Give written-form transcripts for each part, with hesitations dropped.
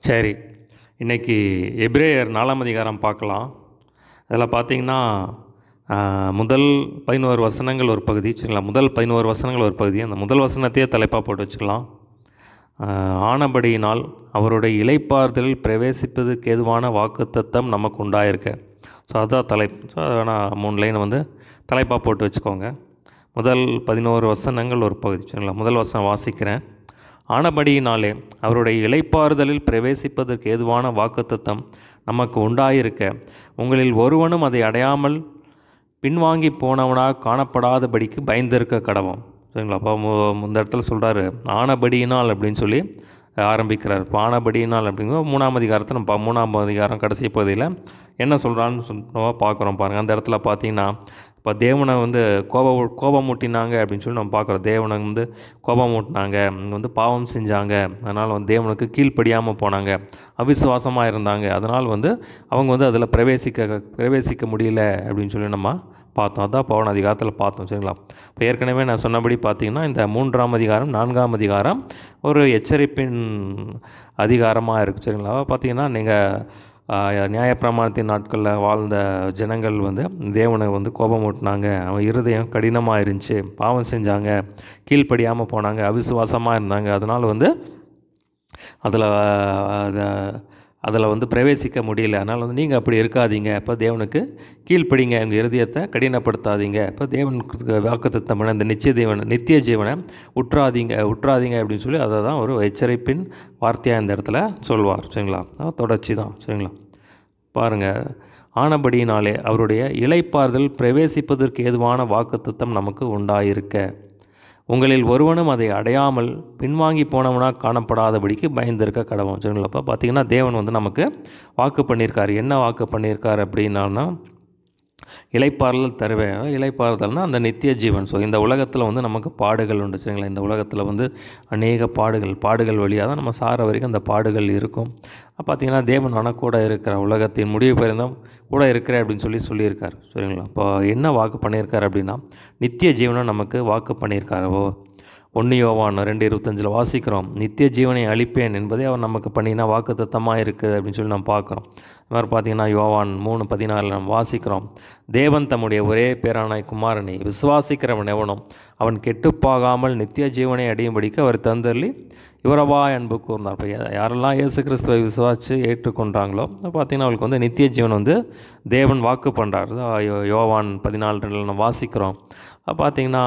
சரி. இன்றைக்கி எபிரேயர் 4ஆம் அதிகாரம் பார்க்கலாம். அதில் பார்த்தீங்கன்னா முதல் 11 வசனங்கள் ஒரு பகுதி, சரிங்களா? முதல் 11 வசனங்கள் ஒரு பகுதி. அந்த முதல் வசனத்தையே தலைப்பாக போட்டு வச்சுக்கலாம். ஆனபடியினால் அவருடைய இளைப்பாறுதலில் பிரவேசிப்பதற்கு ஏதுவான வாக்குத்தத்தம் நமக்கு உண்டாயிருக்க. ஸோ அதுதான் தலைப்பு. ஸோ வேணால் 3 லைன் வந்து தலைப்பாக போட்டு வச்சுக்கோங்க. முதல் 11 வசனங்கள் ஒரு பகுதி, சரிங்களா? முதல் வசனம் வாசிக்கிறேன். ஆனபடியினாலே அவருடைய இளைப்பாறுதலில் பிரவேசிப்பதற்கு ஏதுவான வாக்குத்தத்தம் நமக்கு உண்டாயிருக்க, உங்களில் ஒருவனும் அதை அடையாமல் பின்வாங்கி போனவனாக காணப்படாதபடிக்கு பயந்திருக்க கடவோம். சரிங்களா? அப்போ இந்த இடத்துல சொல்கிறாரு ஆனபடியினால் அப்படின்னு சொல்லி ஆரம்பிக்கிறார். இப்போ ஆனபடியினால் அப்படிங்கிற 3ஆம் அதிகாரத்தை நம்ம 3ஆம் அதிகாரம் கடைசி பகுதியில் என்ன சொல்கிறான்னு பார்க்குறோம் பாருங்கள். அந்த இடத்துல பார்த்தீங்கன்னா இப்போ தேவனை வந்து கோபமூட்டினாங்க அப்படின்னு சொல்லி நம்ம பார்க்குறோம். தேவனை வந்து கோபமூட்டினாங்க, இங்கே வந்து பாவம் செஞ்சாங்க, அதனால் வந்து தேவனுக்கு கீழ்ப்படியாமல் போனாங்க, அவிசுவாசமாக இருந்தாங்க, அதனால் வந்து அவங்க வந்து அதில் பிரவேசிக்க முடியல அப்படின்னு சொல்லி நம்ம பார்த்தோம். அதான் போன அதிகாரத்தில் பார்த்தோம், சரிங்களா? இப்போ ஏற்கனவே நான் சொன்னபடி பார்த்தீங்கன்னா இந்த 3ஆம் அதிகாரம் 4ஆம் அதிகாரம் ஒரு எச்சரிப்பின் அதிகாரமாக இருக்குது, சரிங்களா? பார்த்தீங்கன்னா நீங்கள் நியாயப்பிரமாணத்தின் நாட்களில் வாழ்ந்த ஜனங்கள் வந்து தேவனை வந்து கோபமூட்டினாங்க, அவன் இருதயம் கடினமாக இருந்துச்சு, பாவம் செஞ்சாங்க, கீழ்ப்படியாமல் போனாங்க, அவிசுவாசமாக இருந்தாங்க, அதனால் வந்து அதில் வந்து பிரவேசிக்க முடியல. அதனால் வந்து நீங்கள் அப்படி இருக்காதீங்க, இப்போ தேவனுக்கு கீழ்ப்படிங்க, உங்கள் இருதயத்தை கடினப்படுத்தாதீங்க, இப்போ தேவனுக்கு வாக்குத்தத்தம் பண்ண இந்த நித்திய ஜீவனை உற்றாதீங்க அப்படின்னு சொல்லி அதை தான் ஒரு எச்சரிப்பின் வார்த்தையாக இந்த இடத்துல சொல்வார், சரிங்களா? தொடர்ச்சி தான், சரிங்களா? பாருங்கள், ஆனபடியினாலே அவருடைய இளைப்பாறுதல் பிரவேசிப்பதற்கு ஏதுவான வாக்குத்தத்தம் நமக்கு உண்டாயிருக்க, உங்களில் ஒருவனும் அதை அடையாமல் பின்வாங்கி போனவனாக காணப்படாதபடிக்கு பயந்திருக்க கடவோம், சரிங்களா? அப்போ பார்த்திங்கன்னா தேவன் வந்து நமக்கு வாக்கு பண்ணியிருக்காரு. என்ன வாக்கு பண்ணியிருக்காரு அப்படின்னா, இளைப்பாறுதல் தருவேன். இளைப்பாறுதல்னால் அந்த நித்திய ஜீவன். ஸோ இந்த உலகத்தில் வந்து நமக்கு பாடுகள் உண்டு, சரிங்களா? இந்த உலகத்தில் வந்து அநேக பாடுகள் வழியாக தான் நம்ம சாகிற வரைக்கும் அந்த பாடுகள் இருக்கும். பார்த்திங்கன்னா தேவன் ஆனால் கூட இருக்கிற உலகத்தின் முடிவு பெருந்தும் கூட இருக்கிறேன் அப்படின்னு சொல்லியிருக்காரு, சரிங்களா? இப்போ என்ன வாக்கு பண்ணியிருக்காரு அப்படின்னா, நித்திய ஜீவனை நமக்கு வாக்கு பண்ணியிருக்காரோ. 1 யோவான் 2:25 வாசிக்கிறோம், நித்திய ஜீவனை அளிப்பேன் என்பதே அவர் நமக்கு பண்ணினா வாக்குத்தத்தமாக இருக்குது அப்படின்னு சொல்லி நம்ம பார்க்குறோம். இது மாதிரி பார்த்திங்கன்னா யோவான் 3:16 நம்ம வாசிக்கிறோம், தேவன் தம்முடைய ஒரே பேரானாய் குமாரனை விசுவாசிக்கிறவன் எவனும் அவன் கெட்டுப்பாகாமல் நித்திய ஜீவனை அடையும்படிக்கு அவர் தந்தள்ளி இவரவா அன்பு கூர்ந்தார். இப்போ யாரெல்லாம் இயேசு கிறிஸ்துவை விசுவாசித்து ஏற்றுக்கொண்டாங்களோ பார்த்திங்கன்னா அவங்களுக்கு வந்து நித்திய ஜீவன் வந்து தேவன் வாக்கு பண்ணுறார். யோவான் 14:2 நம்ம வாசிக்கிறோம். பார்த்திங்கன்னா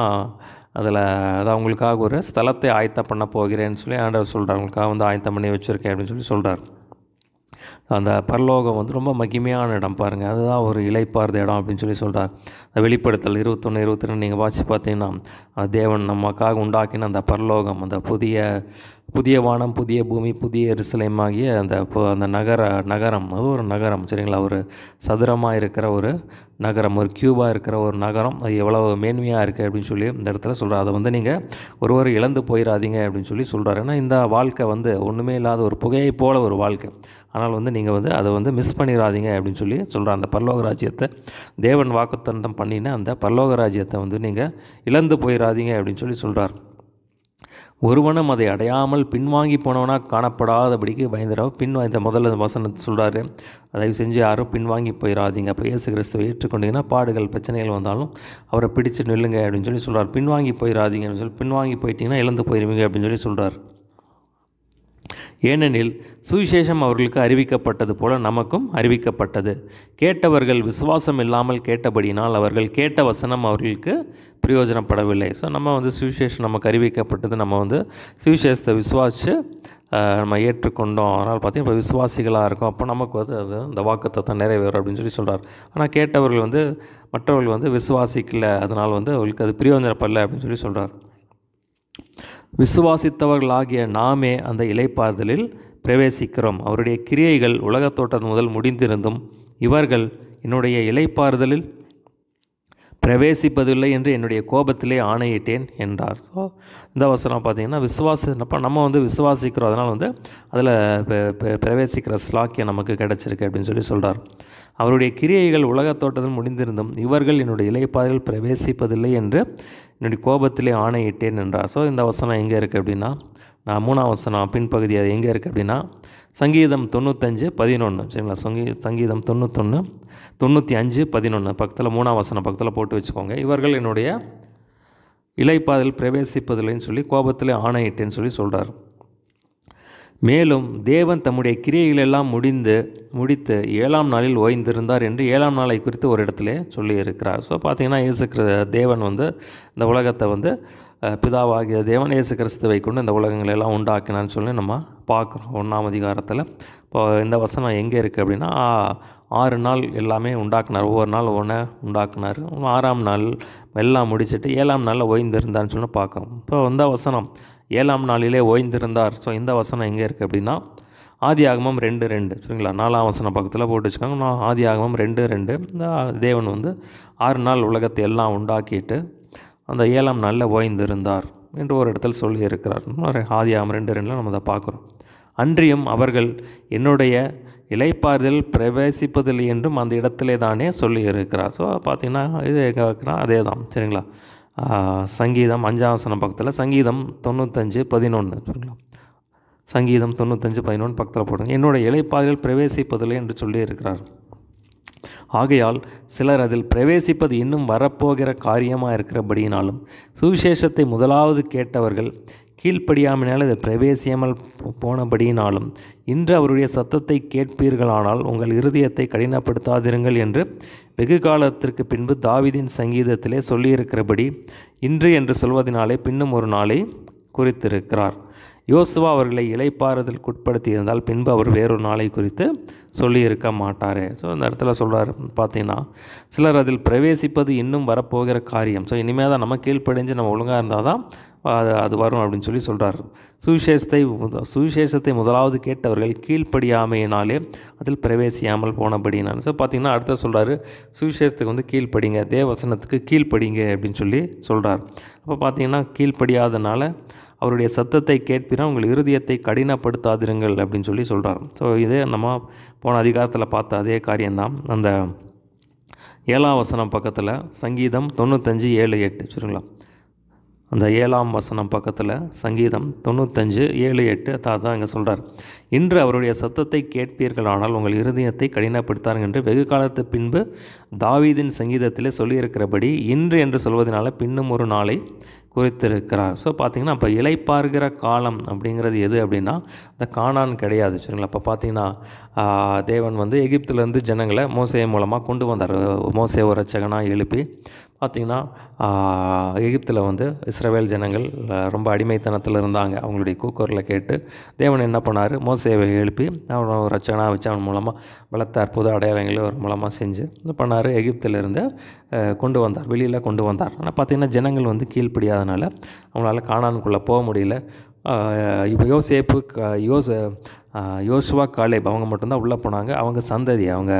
அதில் அவங்களுக்காக ஒரு ஸ்தலத்தை ஆயத்தம் பண்ண போகிறேன்னு சொல்லி ஆண்டவர் சொல்கிறார். அவங்களுக்காக வந்து ஆயத்தம் பண்ணி வச்சுருக்கேன் அப்படின்னு சொல்லி சொல்கிறார். அந்த பரலோகம் வந்து ரொம்ப மகிமையான இடம் பாருங்கள், அதுதான் ஒரு இளைப்பாறுத இடம் அப்படின்னு சொல்லி சொல்கிறார். வெளிப்படுத்தல் 21, 22 நீங்கள் வாசித்து பார்த்தீங்கன்னா தேவன் நமக்காக உண்டாக்கின அந்த பரலோகம், அந்த புதிய வானம், புதிய பூமி, புதிய எருசலேமாகிய அந்த நகரம், அது ஒரு நகரம், சரிங்களா? ஒரு சதுரமாக இருக்கிற ஒரு நகரம், ஒரு க்யூபாக இருக்கிற ஒரு நகரம், அது எவ்வளோ மேன்மையாக இருக்குது அப்படின்னு சொல்லி இந்த இடத்துல சொல்கிறார். அதை வந்து நீங்கள் ஒருவர் இழந்து போயிடாதீங்க அப்படின்னு சொல்லி சொல்கிறார். ஏன்னா இந்த வாழ்க்கை வந்து ஒன்றுமே இல்லாத ஒரு புகையை போல் ஒரு வாழ்க்கை, ஆனால் வந்து நீங்கள் வந்து அதை வந்து மிஸ் பண்ணிடாதீங்க அப்படின்னு சொல்லி சொல்கிறார். அந்த பரலோக ராஜ்யத்தை தேவன் வாக்குத்தத்தம் பண்ணின அந்த பரலோக ராஜ்யத்தை வந்து நீங்கள் இழந்து போயிடாதீங்க அப்படின்னு சொல்லி சொல்கிறார். ஒருவனும் அதை அடையாமல் பின்வாங்கி போனவனாக காணப்படாதபடிக்கு இந்த முதல்ல வசனத்தை சொல்கிறாரு, தயவு செஞ்சு யாரும் பின்வாங்கி போயிடாதீங்க. அப்போ இயேசு கிறிஸ்துவை ஏற்றுக்கொண்டீங்கன்னா பாடுகள் பிரச்சனைகள் வந்தாலும் அவரை பிடிச்சு நில்லுங்க அப்படின்னு சொல்லி சொல்கிறார். பின்வாங்கி போயிடாதீங்கன்னு சொல்லி, பின்வாங்கி போயிட்டீங்கன்னா இழந்து போயிடுவீங்க அப்படின்னு சொல்லி சொல்கிறார். ஏனெனில் சுவிசேஷம் அவர்களுக்கு அறிவிக்கப்பட்டது போல நமக்கும் அறிவிக்கப்பட்டது. கேட்டவர்கள் விசுவாசம் இல்லாமல் கேட்டபடினால் அவர்கள் கேட்ட வசனம் அவர்களுக்கு பிரயோஜனப்படவில்லை. ஸோ நம்ம வந்து சுவிசேஷம் நமக்கு அறிவிக்கப்பட்டது, நம்ம வந்து சுவிசேஷத்தை விசுவாசித்து நம்ம ஏற்றுக்கொண்டோம், அதனால் பார்த்திங்கன்னா இப்போ விசுவாசிகளாக இருக்கும், அப்போ நமக்கு வந்து அது அந்த வாக்குத்தத்தம் நிறைவேறும் அப்படின்னு சொல்லி சொல்கிறார். ஆனால் கேட்டவர்கள் வந்து மற்றவர்கள் வந்து விசுவாசிக்கல, அதனால் வந்து அவர்களுக்கு அது பிரயோஜனப்படலை அப்படின்னு சொல்லி சொல்கிறார். விசுவாசித்தவர்களாகிய நாமே அந்த இளைப்பாறுதலில் பிரவேசிக்கிறோம். அவருடைய கிரியைகள் உலகத்தோட்டம் முதல் முடிந்திருந்தும் இவர்கள் என்னுடைய இளைப்பாறுதலில் பிரவேசிப்பதில்லை என்று என்னுடைய கோபத்திலே ஆணையிட்டேன் என்றார். ஸோ இந்த வசனம் பார்த்திங்கன்னா விசுவாசப்போ நம்ம வந்து விசுவாசிக்கிறோம், அதனால் வந்து அதில் பிரவேசிக்கிற ஸ்லாக்கியம் நமக்கு கிடச்சிருக்கு அப்படின்னு சொல்லி சொல்கிறார். அவருடைய கிரியைகள் உலகத்தோட்டத்தில் முடிந்திருந்தும் இவர்கள் என்னுடைய இளைப்பாறுதலில் பிரவேசிப்பதில்லை என்று என்னுடைய கோபத்திலே ஆணையிட்டேன் என்றார். ஸோ இந்த வசனம் எங்கே இருக்குது அப்படின்னா நான் 3ஆம் வசனம் பின்பகுதி அது எங்கே இருக்குது அப்படின்னா சங்கீதம் 95:11 சரிங்களா. சங்கீதம் 95:11 பக்கத்தில் 3ஆம் வசனம் பக்கத்தில் போட்டு வச்சுக்கோங்க. இவர்கள் என்னுடைய இளைப்பாறுதல் பிரவேசிப்பதில்லைன்னு சொல்லி கோபத்தில் ஆணையிட்டேன்னு சொல்லி சொல்கிறார். மேலும் தேவன் தம்முடைய கிரியைகளெல்லாம் முடித்து 7ஆம் நாளில் ஓய்ந்திருந்தார் என்று 7ஆம் நாளை குறித்து ஒரு இடத்துல சொல்லியிருக்கிறார். ஸோ பார்த்திங்கன்னா தேவன் வந்து இந்த உலகத்தை வந்து பிதாவாகிய தேவன் இயேசு கிறிஸ்துவை கொண்டு இந்த உலகங்களெல்லாம் உண்டாக்கினான்னு சொல்லி நம்ம பார்க்குறோம் 1ஆம் அதிகாரத்தில். இப்போ இந்த வசனம் எங்கே இருக்குது அப்படின்னா 6 நாள் எல்லாமே உண்டாக்குனார், ஒவ்வொரு நாள் ஒவ்வொன்று உண்டாக்குனார். 6ஆம் நாள் எல்லாம் முடிச்சுட்டு 7ஆம் நாளில் ஓய்ந்திருந்தான்னு சொல்லி பார்க்குறோம். இப்போ இந்த வசனம் 7ஆம் நாளிலே ஓய்ந்திருந்தார். ஸோ இந்த வசனம் எங்கே இருக்குது அப்படின்னா ஆதியாகமம் 2:2 சரிங்களா. 4ஆம் வசனம் பக்கத்தில் போட்டு வச்சுக்கோங்க. ஆதியாகமம் 2:2 இந்த தேவன் வந்து 6 நாள் உலகத்தை எல்லாம் உண்டாக்கிட்டு அந்த 7ஆம் நாளில் ஓய்ந்திருந்தார் என்று ஒரு இடத்துல சொல்லியிருக்கிறார். ஆதியாகமம் 2:2 நம்ம அதை பார்க்குறோம். அன்றியும் அவர்கள் என்னுடைய இளைப்பாறுதல் பிரவேசிப்பதில்லை என்றும் அந்த இடத்திலே தானே சொல்லியிருக்கிறார். ஸோ பார்த்திங்கன்னா இது எங்கே வைக்கிறா அதே தான் சரிங்களா. சங்கீதம் 5ஆம் வசனம் பக்கத்தில் சங்கீதம் 95:11 சரிங்களா. சங்கீதம் 95:11 பக்கத்தில் போடுங்க. என்னுடைய இளைப்பாறுதல் பிரவேசிப்பதில்லை என்று சொல்லியிருக்கிறார். ஆகையால் சிலர் அதில் பிரவேசிப்பது இன்னும் வரப்போகிற காரியமாக இருக்கிறபடியினாலும் சுவிசேஷத்தை முதலாவது கேட்டவர்கள் கீழ்ப்படியாமையினால் அதில் பிரவேசியாமல் போனபடியினாலும் இன்று அவருடைய சத்தத்தை கேட்பீர்களானால் உங்கள் இருதயத்தை கடினப்படுத்தாதிருங்கள் என்று வெகு காலத்திற்கு பின்பு தாவீதின் சங்கீதத்திலே சொல்லியிருக்கிறபடி இன்று என்று சொல்வதனாலே பின்னும் ஒரு நாளை குறித்திருக்கிறார். யோசுவா அவர்களை இளைப்பாறுதலுக்குட்படுத்தியிருந்தால் பின்பு அவர் வேறொரு நாளை குறித்து சொல்லியிருக்க மாட்டார். ஸோ இந்த இடத்துல சொல்கிறார் பார்த்தீங்கன்னா சிலர் அதில் பிரவேசிப்பது இன்னும் வரப்போகிற காரியம். ஸோ இனிமேல் தான் நம்ம கீழ்ப்படிஞ்சு நம்ம ஒழுங்காக இருந்தால் தான் அது வரும் அப்படின்னு சொல்லி சொல்கிறார். சுவிசேஷத்தை முதலாவது கேட்டவர்கள் கீழ்ப்படியாமையினாலே அதில் பிரவேசியாமல் போனபடினான். ஸோ பார்த்திங்கன்னா அடுத்த சொல்கிறாரு சுவிசேஷத்துக்கு வந்து கீழ்ப்படிங்க, தேவவசனத்துக்கு கீழ்ப்படிங்க அப்படின்னு சொல்லி சொல்கிறார். அப்போ பார்த்திங்கன்னா கீழ்ப்படியாதனால அவருடைய சத்தத்தை கேட்பினா உங்கள் இருதயத்தை கடினப்படுத்தாதிருங்கள் அப்படின்னு சொல்லி சொல்கிறார். ஸோ இதே நம்ம போன அதிகாரத்தில் பார்த்த அதே காரியம்தான். அந்த 7ஆம் வசனம் பக்கத்தில் சங்கீதம் 95:7-8 சரிங்களா. அந்த 7ஆம் வசனம் பக்கத்தில் சங்கீதம் 95:7-8 தான் இங்கே சொல்கிறார். இன்று அவருடைய சத்தத்தை கேட்பீர்களானால் உங்கள் இருதயத்தை கடினப்படுத்தார்கள் என்று வெகு காலத்து பின்பு தாவீதின் சங்கீதத்திலே சொல்லியிருக்கிறபடி இன்று என்று சொல்வதனால பின்னும் ஒரு நாளை குறித்திருக்கிறார். ஸோ பார்த்திங்கன்னா இப்போ இளைப்பாறுகிற காலம் அப்படிங்கிறது எது அப்படின்னா இந்த கானான் கிடையாது சரிங்களா. இப்போ பார்த்திங்கன்னா தேவன் வந்து எகிப்திலேருந்து ஜனங்களை மோசே மூலமாக கொண்டு வந்தார். மோசே ஒரு ரட்சகனாக எழுப்பி பார்த்திங்கன்னா எகிப்தில் வந்து இஸ்ரவேல் ஜனங்கள் ரொம்ப அடிமைத்தனத்தில் இருந்தாங்க. அவங்களுடைய கூக்குரலை கேட்டு தேவன் என்ன பண்ணார், மோசேவை எழுப்பி அவனை ஒரு ரட்சகனாக வச்சு அவன் மூலமாக பலத்த அற்புத அடையாளங்களை ஒரு மூலமாக செஞ்சு என்ன பண்ணார், எகிப்திலிருந்து கொண்டு வந்தார், வெளியில் கொண்டு வந்தார். ஆனால் பார்த்திங்கன்னா ஜனங்கள் வந்து கீழ்ப்படியாதனால அவங்களால கானானுக்குள்ளே போக முடியல. இப்போ யோசுவா காலேப் அவங்க மட்டும்தான் உள்ளே போனாங்க. அவங்க சந்ததி அவங்க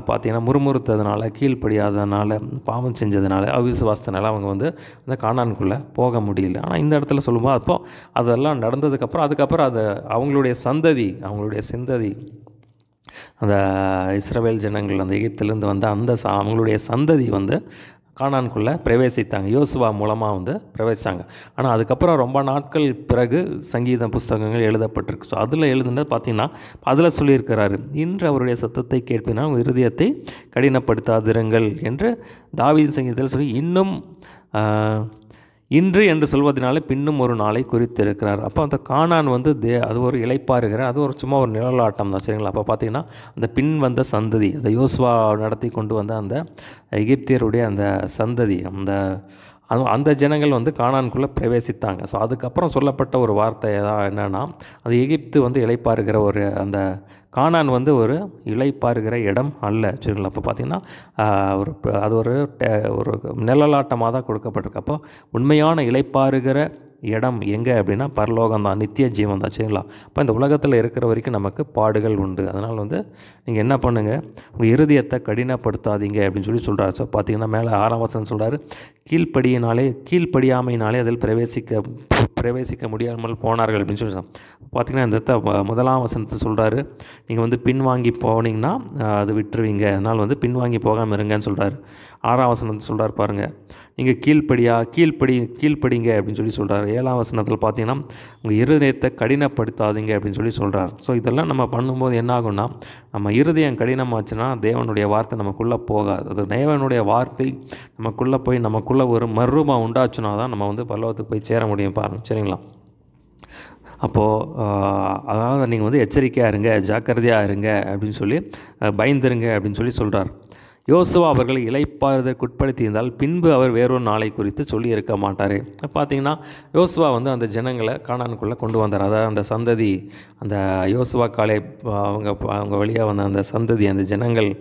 பார்த்திங்கன்னா முறுமுறுத்ததுனால, கீழ்ப்படியாதனால, பாவம் செஞ்சதுனால, அவிசுவாசத்தினால அவங்க வந்து அந்த கானானுக்குள்ளே போக முடியல. ஆனால் இந்த இடத்துல சொல்லும்போது அப்போ அதெல்லாம் நடந்ததுக்கப்புறம் அதுக்கப்புறம் அதை அவங்களுடைய சந்ததி அந்த இஸ்ரவேல் ஜனங்கள் அந்த எகிப்திலேருந்து வந்த அவங்களுடைய சந்ததி வந்து கானானுக்குள்ளே பிரவேசித்தாங்க. யோசுவா மூலமாக வந்து பிரவேசித்தாங்க. ஆனால் அதுக்கப்புறம் ரொம்ப நாட்கள் பிறகு சங்கீத புஸ்தகங்கள் எழுதப்பட்டிருக்கு. ஸோ அதில் எழுதுனது பார்த்திங்கன்னா அதில் சொல்லியிருக்கிறாரு, இன்று அவருடைய சத்தத்தை கேட்பினால் உங்கள் இருதயத்தை கடினப்படுத்தாதிருங்கள் என்று தாவீது சங்கீதத்தில் சொல்லி இன்னும் இன்று என்று சொல்வதனால பின்னும் ஒரு நாளை குறித்திருக்கிறார். அப்போ அந்த கானான் வந்து அது ஒரு இளைப்பாறுகிற அது ஒரு சும்மா ஒரு நிழலாட்டம் தான் சரிங்களா. அப்போ பார்த்திங்கன்னா அந்த பின் வந்த சந்ததி அந்த யோசுவா நடத்தி கொண்டு வந்த அந்த எகிப்தியருடைய அந்த சந்ததி அந்த ஜனங்கள் வந்து கானானுக்குள்ளே பிரவேசித்தாங்க. ஸோ அதுக்கப்புறம் சொல்லப்பட்ட ஒரு வார்த்தை தான் என்னென்னா அது எகிப்து வந்து இளைப்பாறுகிற அந்த கானான் வந்து ஒரு இளைப்பாறுகிற இடம் அல்ல சரிங்களா. அப்போ பார்த்திங்கன்னா அது ஒரு நிழலாட்டமாக தான் கொடுக்கப்பட்டிருக்கு. அப்போ உண்மையான இளைப்பாறுகிற இடம் எங்கே அப்படின்னா பரலோகம் தான், நித்திய ஜீவன் தான் சரிங்களா. இப்போ இந்த உலகத்தில் இருக்கிற வரைக்கும் நமக்கு பாடுகள் உண்டு. அதனால் வந்து நீங்கள் என்ன பண்ணுங்கள், உங்கள் இருதயத்தை கடினப்படுத்தாதீங்க அப்படின்னு சொல்லி சொல்கிறார். ஸோ பார்த்திங்கன்னா மேலே 6ஆம் வசனம் சொல்கிறார், கீழ்ப்படியாமையினாலே அதில் பிரவேசிக்க முடியாமல் போனார்கள் அப்படின்னு சொல்லி பார்த்திங்கன்னா இந்த 1ஆம் வசனத்தை சொல்கிறாரு, நீங்கள் வந்து பின்வாங்கி போனீங்கன்னா அது விட்டுருவீங்க, அதனால் வந்து பின்வாங்கி போகாமல் இருங்கன்னு சொல்கிறார். 6ஆம் வசனத்தில் சொல்கிறார் பாருங்கள், நீங்கள் கீழ்ப்படிங்க அப்படின்னு சொல்லி சொல்கிறார். 7ஆம் வசனத்தில் பார்த்தீங்கன்னா உங்கள் இருதயத்தை கடினப்படுத்தாதீங்க அப்படின்னு சொல்லி சொல்கிறார். ஸோ இதெல்லாம் நம்ம பண்ணும்போது என்ன ஆகும்னா, நம்ம இருதயம் கடினமாச்சுன்னா தேவனுடைய வார்த்தை நமக்குள்ளே போகாது. அது தேவனுடைய வார்த்தை நமக்குள்ளே போய் நமக்குள்ளே ஒரு மர்ரூபம் உண்டாச்சுன்னா தான் நம்ம வந்து பரலோகத்துக்கு போய் சேர முடியும் பாருங்கள். சரிங்களா? அப்போது அதாவது நீங்கள் வந்து எச்சரிக்கையாக இருங்க, ஜாக்கிரதையாக இருங்க அப்படின்னு சொல்லி பயந்துருங்க அப்படின்னு சொல்லி சொல்கிறார். யோசுவா அவர்களை இளைப்பாறுதலுக்கு உட்படுத்தியிருந்தால் பின்பு அவர் வேறொரு நாளை குறித்து சொல்லி இருக்க மாட்டார். பார்த்தீங்கன்னா யோசுவா வந்து அந்த ஜனங்களை கானானுக்குள்ளே கொண்டு வந்தார். அதாவது அந்த சந்ததி, அந்த யோசுவா காலை அவங்க வழியாக வந்த அந்த சந்ததி, அந்த ஜனங்கள்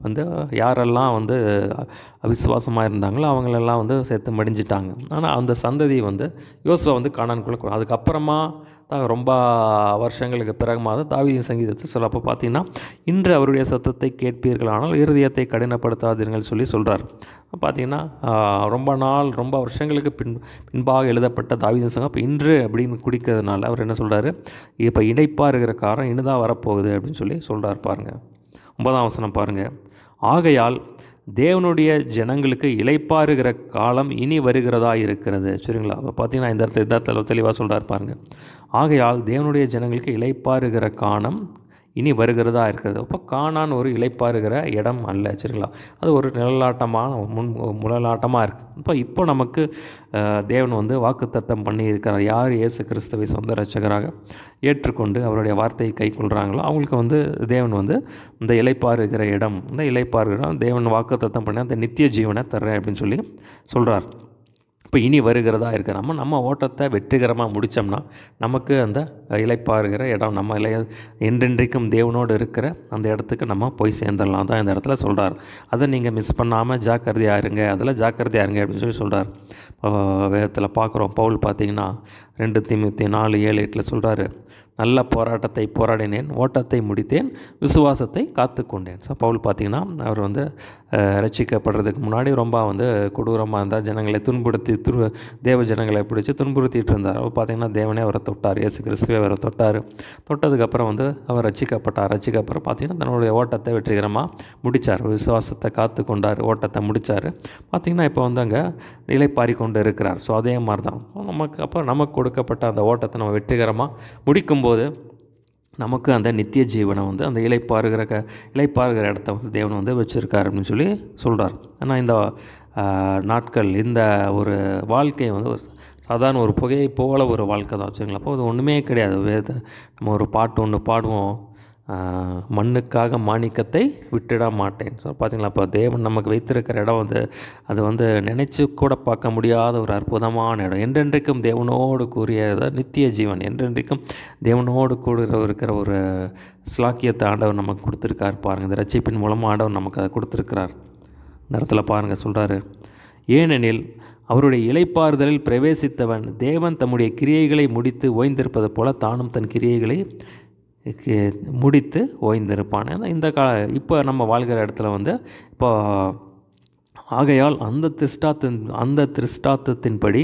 வந்து யாரெல்லாம் வந்து அவிசுவாசமாக இருந்தாங்களோ அவங்களெல்லாம் வந்து செத்து மடிஞ்சிட்டாங்க. ஆனால் அந்த சந்ததி வந்து யோசுவா வந்து கானானுக்குள்ளே, அதுக்கப்புறமா தான் ரொம்ப வருஷங்களுக்கு பிறகுமா தான் தாவீதின் சங்கீதத்தை சொல்லப்போ பார்த்தீங்கன்னா, இன்று அவருடைய சத்தத்தை கேட்பீர்களானால் இருதயத்தை கடினப்படுத்தாதீர்கள் சொல்லி சொல்கிறார். பார்த்திங்கன்னா ரொம்ப வருஷங்களுக்கு பின்பாக எழுதப்பட்ட தாவீதின் சங்கம் இப்போ இன்று அப்படின்னு குடிக்கிறதுனால அவர் என்ன சொல்கிறாரு, இப்போ இணைப்பாக இருக்கிற காரம் இனிதான் வரப்போகுது அப்படின்னு சொல்லி சொல்கிறார் பாருங்கள். 9ஆம் வசனம் பாருங்கள், ஆகையால் தேவனுடைய ஜனங்களுக்கு இளைப்பாறுகிற காலம் இனி வருகிறதா இருக்கிறது. சரிங்களா? அப்போ பார்த்தீங்கன்னா இந்த இடத்துல தெளிவாக சொல்கிறார் பாருங்கள், ஆகையால் தேவனுடைய ஜனங்களுக்கு இளைப்பாறுகிற காலம் இனி வருகிறதா இருக்கிறது. அப்போ கானான் ஒரு இளைப்பாறுகிற இடம் அல்ல. சரிங்களா? அது ஒரு முழலாட்டமாக இருக்குது. இப்போ நமக்கு தேவன் வந்து வாக்குத்தத்தம் பண்ணியிருக்கிறார். யார் இயேசு கிறிஸ்துவை சொந்த இரட்சகராக ஏற்றுக்கொண்டு அவருடைய வார்த்தையை கைக்கொள்கிறாங்களோ அவங்களுக்கு வந்து தேவன் வந்து இந்த இளைப்பாறுகிற இடம், இந்த இளைப்பாறுகிற தேவன் வாக்குத்தத்தம் பண்ணி அந்த நித்திய ஜீவனை தர்றேன் அப்படின்னு சொல்லி சொல்கிறார். இப்போ இனி வருகிறதா இருக்கிற நம்ம ஓட்டத்தை வெற்றிகரமாக முடித்தோம்னா நமக்கு அந்த இளைப்பாறுகிற இடம், நம்ம என்றென்றைக்கும் தேவனோடு இருக்கிற அந்த இடத்துக்கு நம்ம போய் சேர்ந்துடலாம் தான் இந்த இடத்துல சொல்கிறார். அதை நீங்கள் மிஸ் பண்ணாமல் ஜாக்கிரதையாக இருங்க, அதில் ஜாக்கிரதையாக இருங்க அப்படின்னு சொல்லி சொல்கிறார். வேதத்தில் பார்க்குறோம், பவுல் பார்த்திங்கன்னா 2 தீமோத்தேயு 4:7-8 சொல்கிறாரு, நல்ல போராட்டத்தை போராடினேன், ஓட்டத்தை முடித்தேன், விசுவாசத்தை காத்து கொண்டேன். ஸோ பவுல் பார்த்திங்கன்னா அவர் வந்து ரட்சிக்கப்படுறதுக்கு முன்னாடி ரொம்ப வந்து கொடூரமாக இருந்தார். ஜனங்களை துன்புறுத்தி தேவ ஜனங்களை பிடிச்சி துன்புறுத்திட்டு இருந்தார். அவர் பார்த்திங்கன்னா தேவனே அவரை தொட்டார், இயேசு கிறிஸ்துவே அவரை தொட்டதுக்கப்புறம் வந்து அவர் ரட்சிக்கப்பட்டார். பார்த்திங்கன்னா தன்னுடைய ஓட்டத்தை வெற்றிகரமாக முடித்தார், விசுவாசத்தை காத்து கொண்டார், ஓட்டத்தை முடித்தார். பார்த்திங்கன்னா இப்போ வந்து அங்கே இளைப்பாரி கொண்டு இருக்கிறார். ஸோ அதே மாதிரி தான் நமக்கு கொடுக்கப்பட்ட அந்த ஓட்டத்தை நம்ம வெற்றிகரமாக முடிக்கும்போது நமக்கு அந்த நித்திய ஜீவனை வந்து அந்த இளைப்பாறுகிற இடத்த வந்து தேவன் வந்து வச்சுருக்கார் அப்படின்னு சொல்லி சொல்கிறார். ஆனால் இந்த நாட்கள், இந்த ஒரு வாழ்க்கை வந்து சாதாரண ஒரு புகையை போல ஒரு வாழ்க்கை தான். வச்சுங்களா? அப்போ அது ஒன்றுமே கிடையாது. நம்ம ஒரு பாட்டு ஒன்று பாடுவோம், மண்ணுக்காக மாணிக்கத்தை விட்டுட மாட்டேன். ஸோ பார்த்தீங்களா, இப்போ தேவன் நமக்கு வைத்திருக்கிற இடம் வந்து அது வந்து நினச்சி கூட பார்க்க முடியாத ஒரு அற்புதமான இடம். என்றென்றைக்கும் தேவனோடு கூறிய நித்திய ஜீவன், என்றென்றைக்கும் தேவனோடு கூட இருக்கிற ஒரு ஸ்லாக்கியத்தை ஆண்டவர் நமக்கு கொடுத்துருக்கார் பாருங்கள். இந்த ரட்சிப்பின் மூலமாக ஆண்டவர் நமக்கு அதை கொடுத்துருக்கிறார். இந்த இடத்துல பாருங்கள் சொல்கிறாரு, ஏனெனில் அவருடைய இளைப்பாறுதலில் பிரவேசித்தவன் தேவன் தம்முடைய கிரியைகளை முடித்து ஓய்ந்திருப்பது போல தானும் தன் கிரியைகளை முடித்து ஓய்ந்திருப்பான். இந்த இப்போ நம்ம வாழ்கிற இடத்துல வந்து இப்போ ஆகையால் அந்த திருஷ்டாத்தத்தின்படி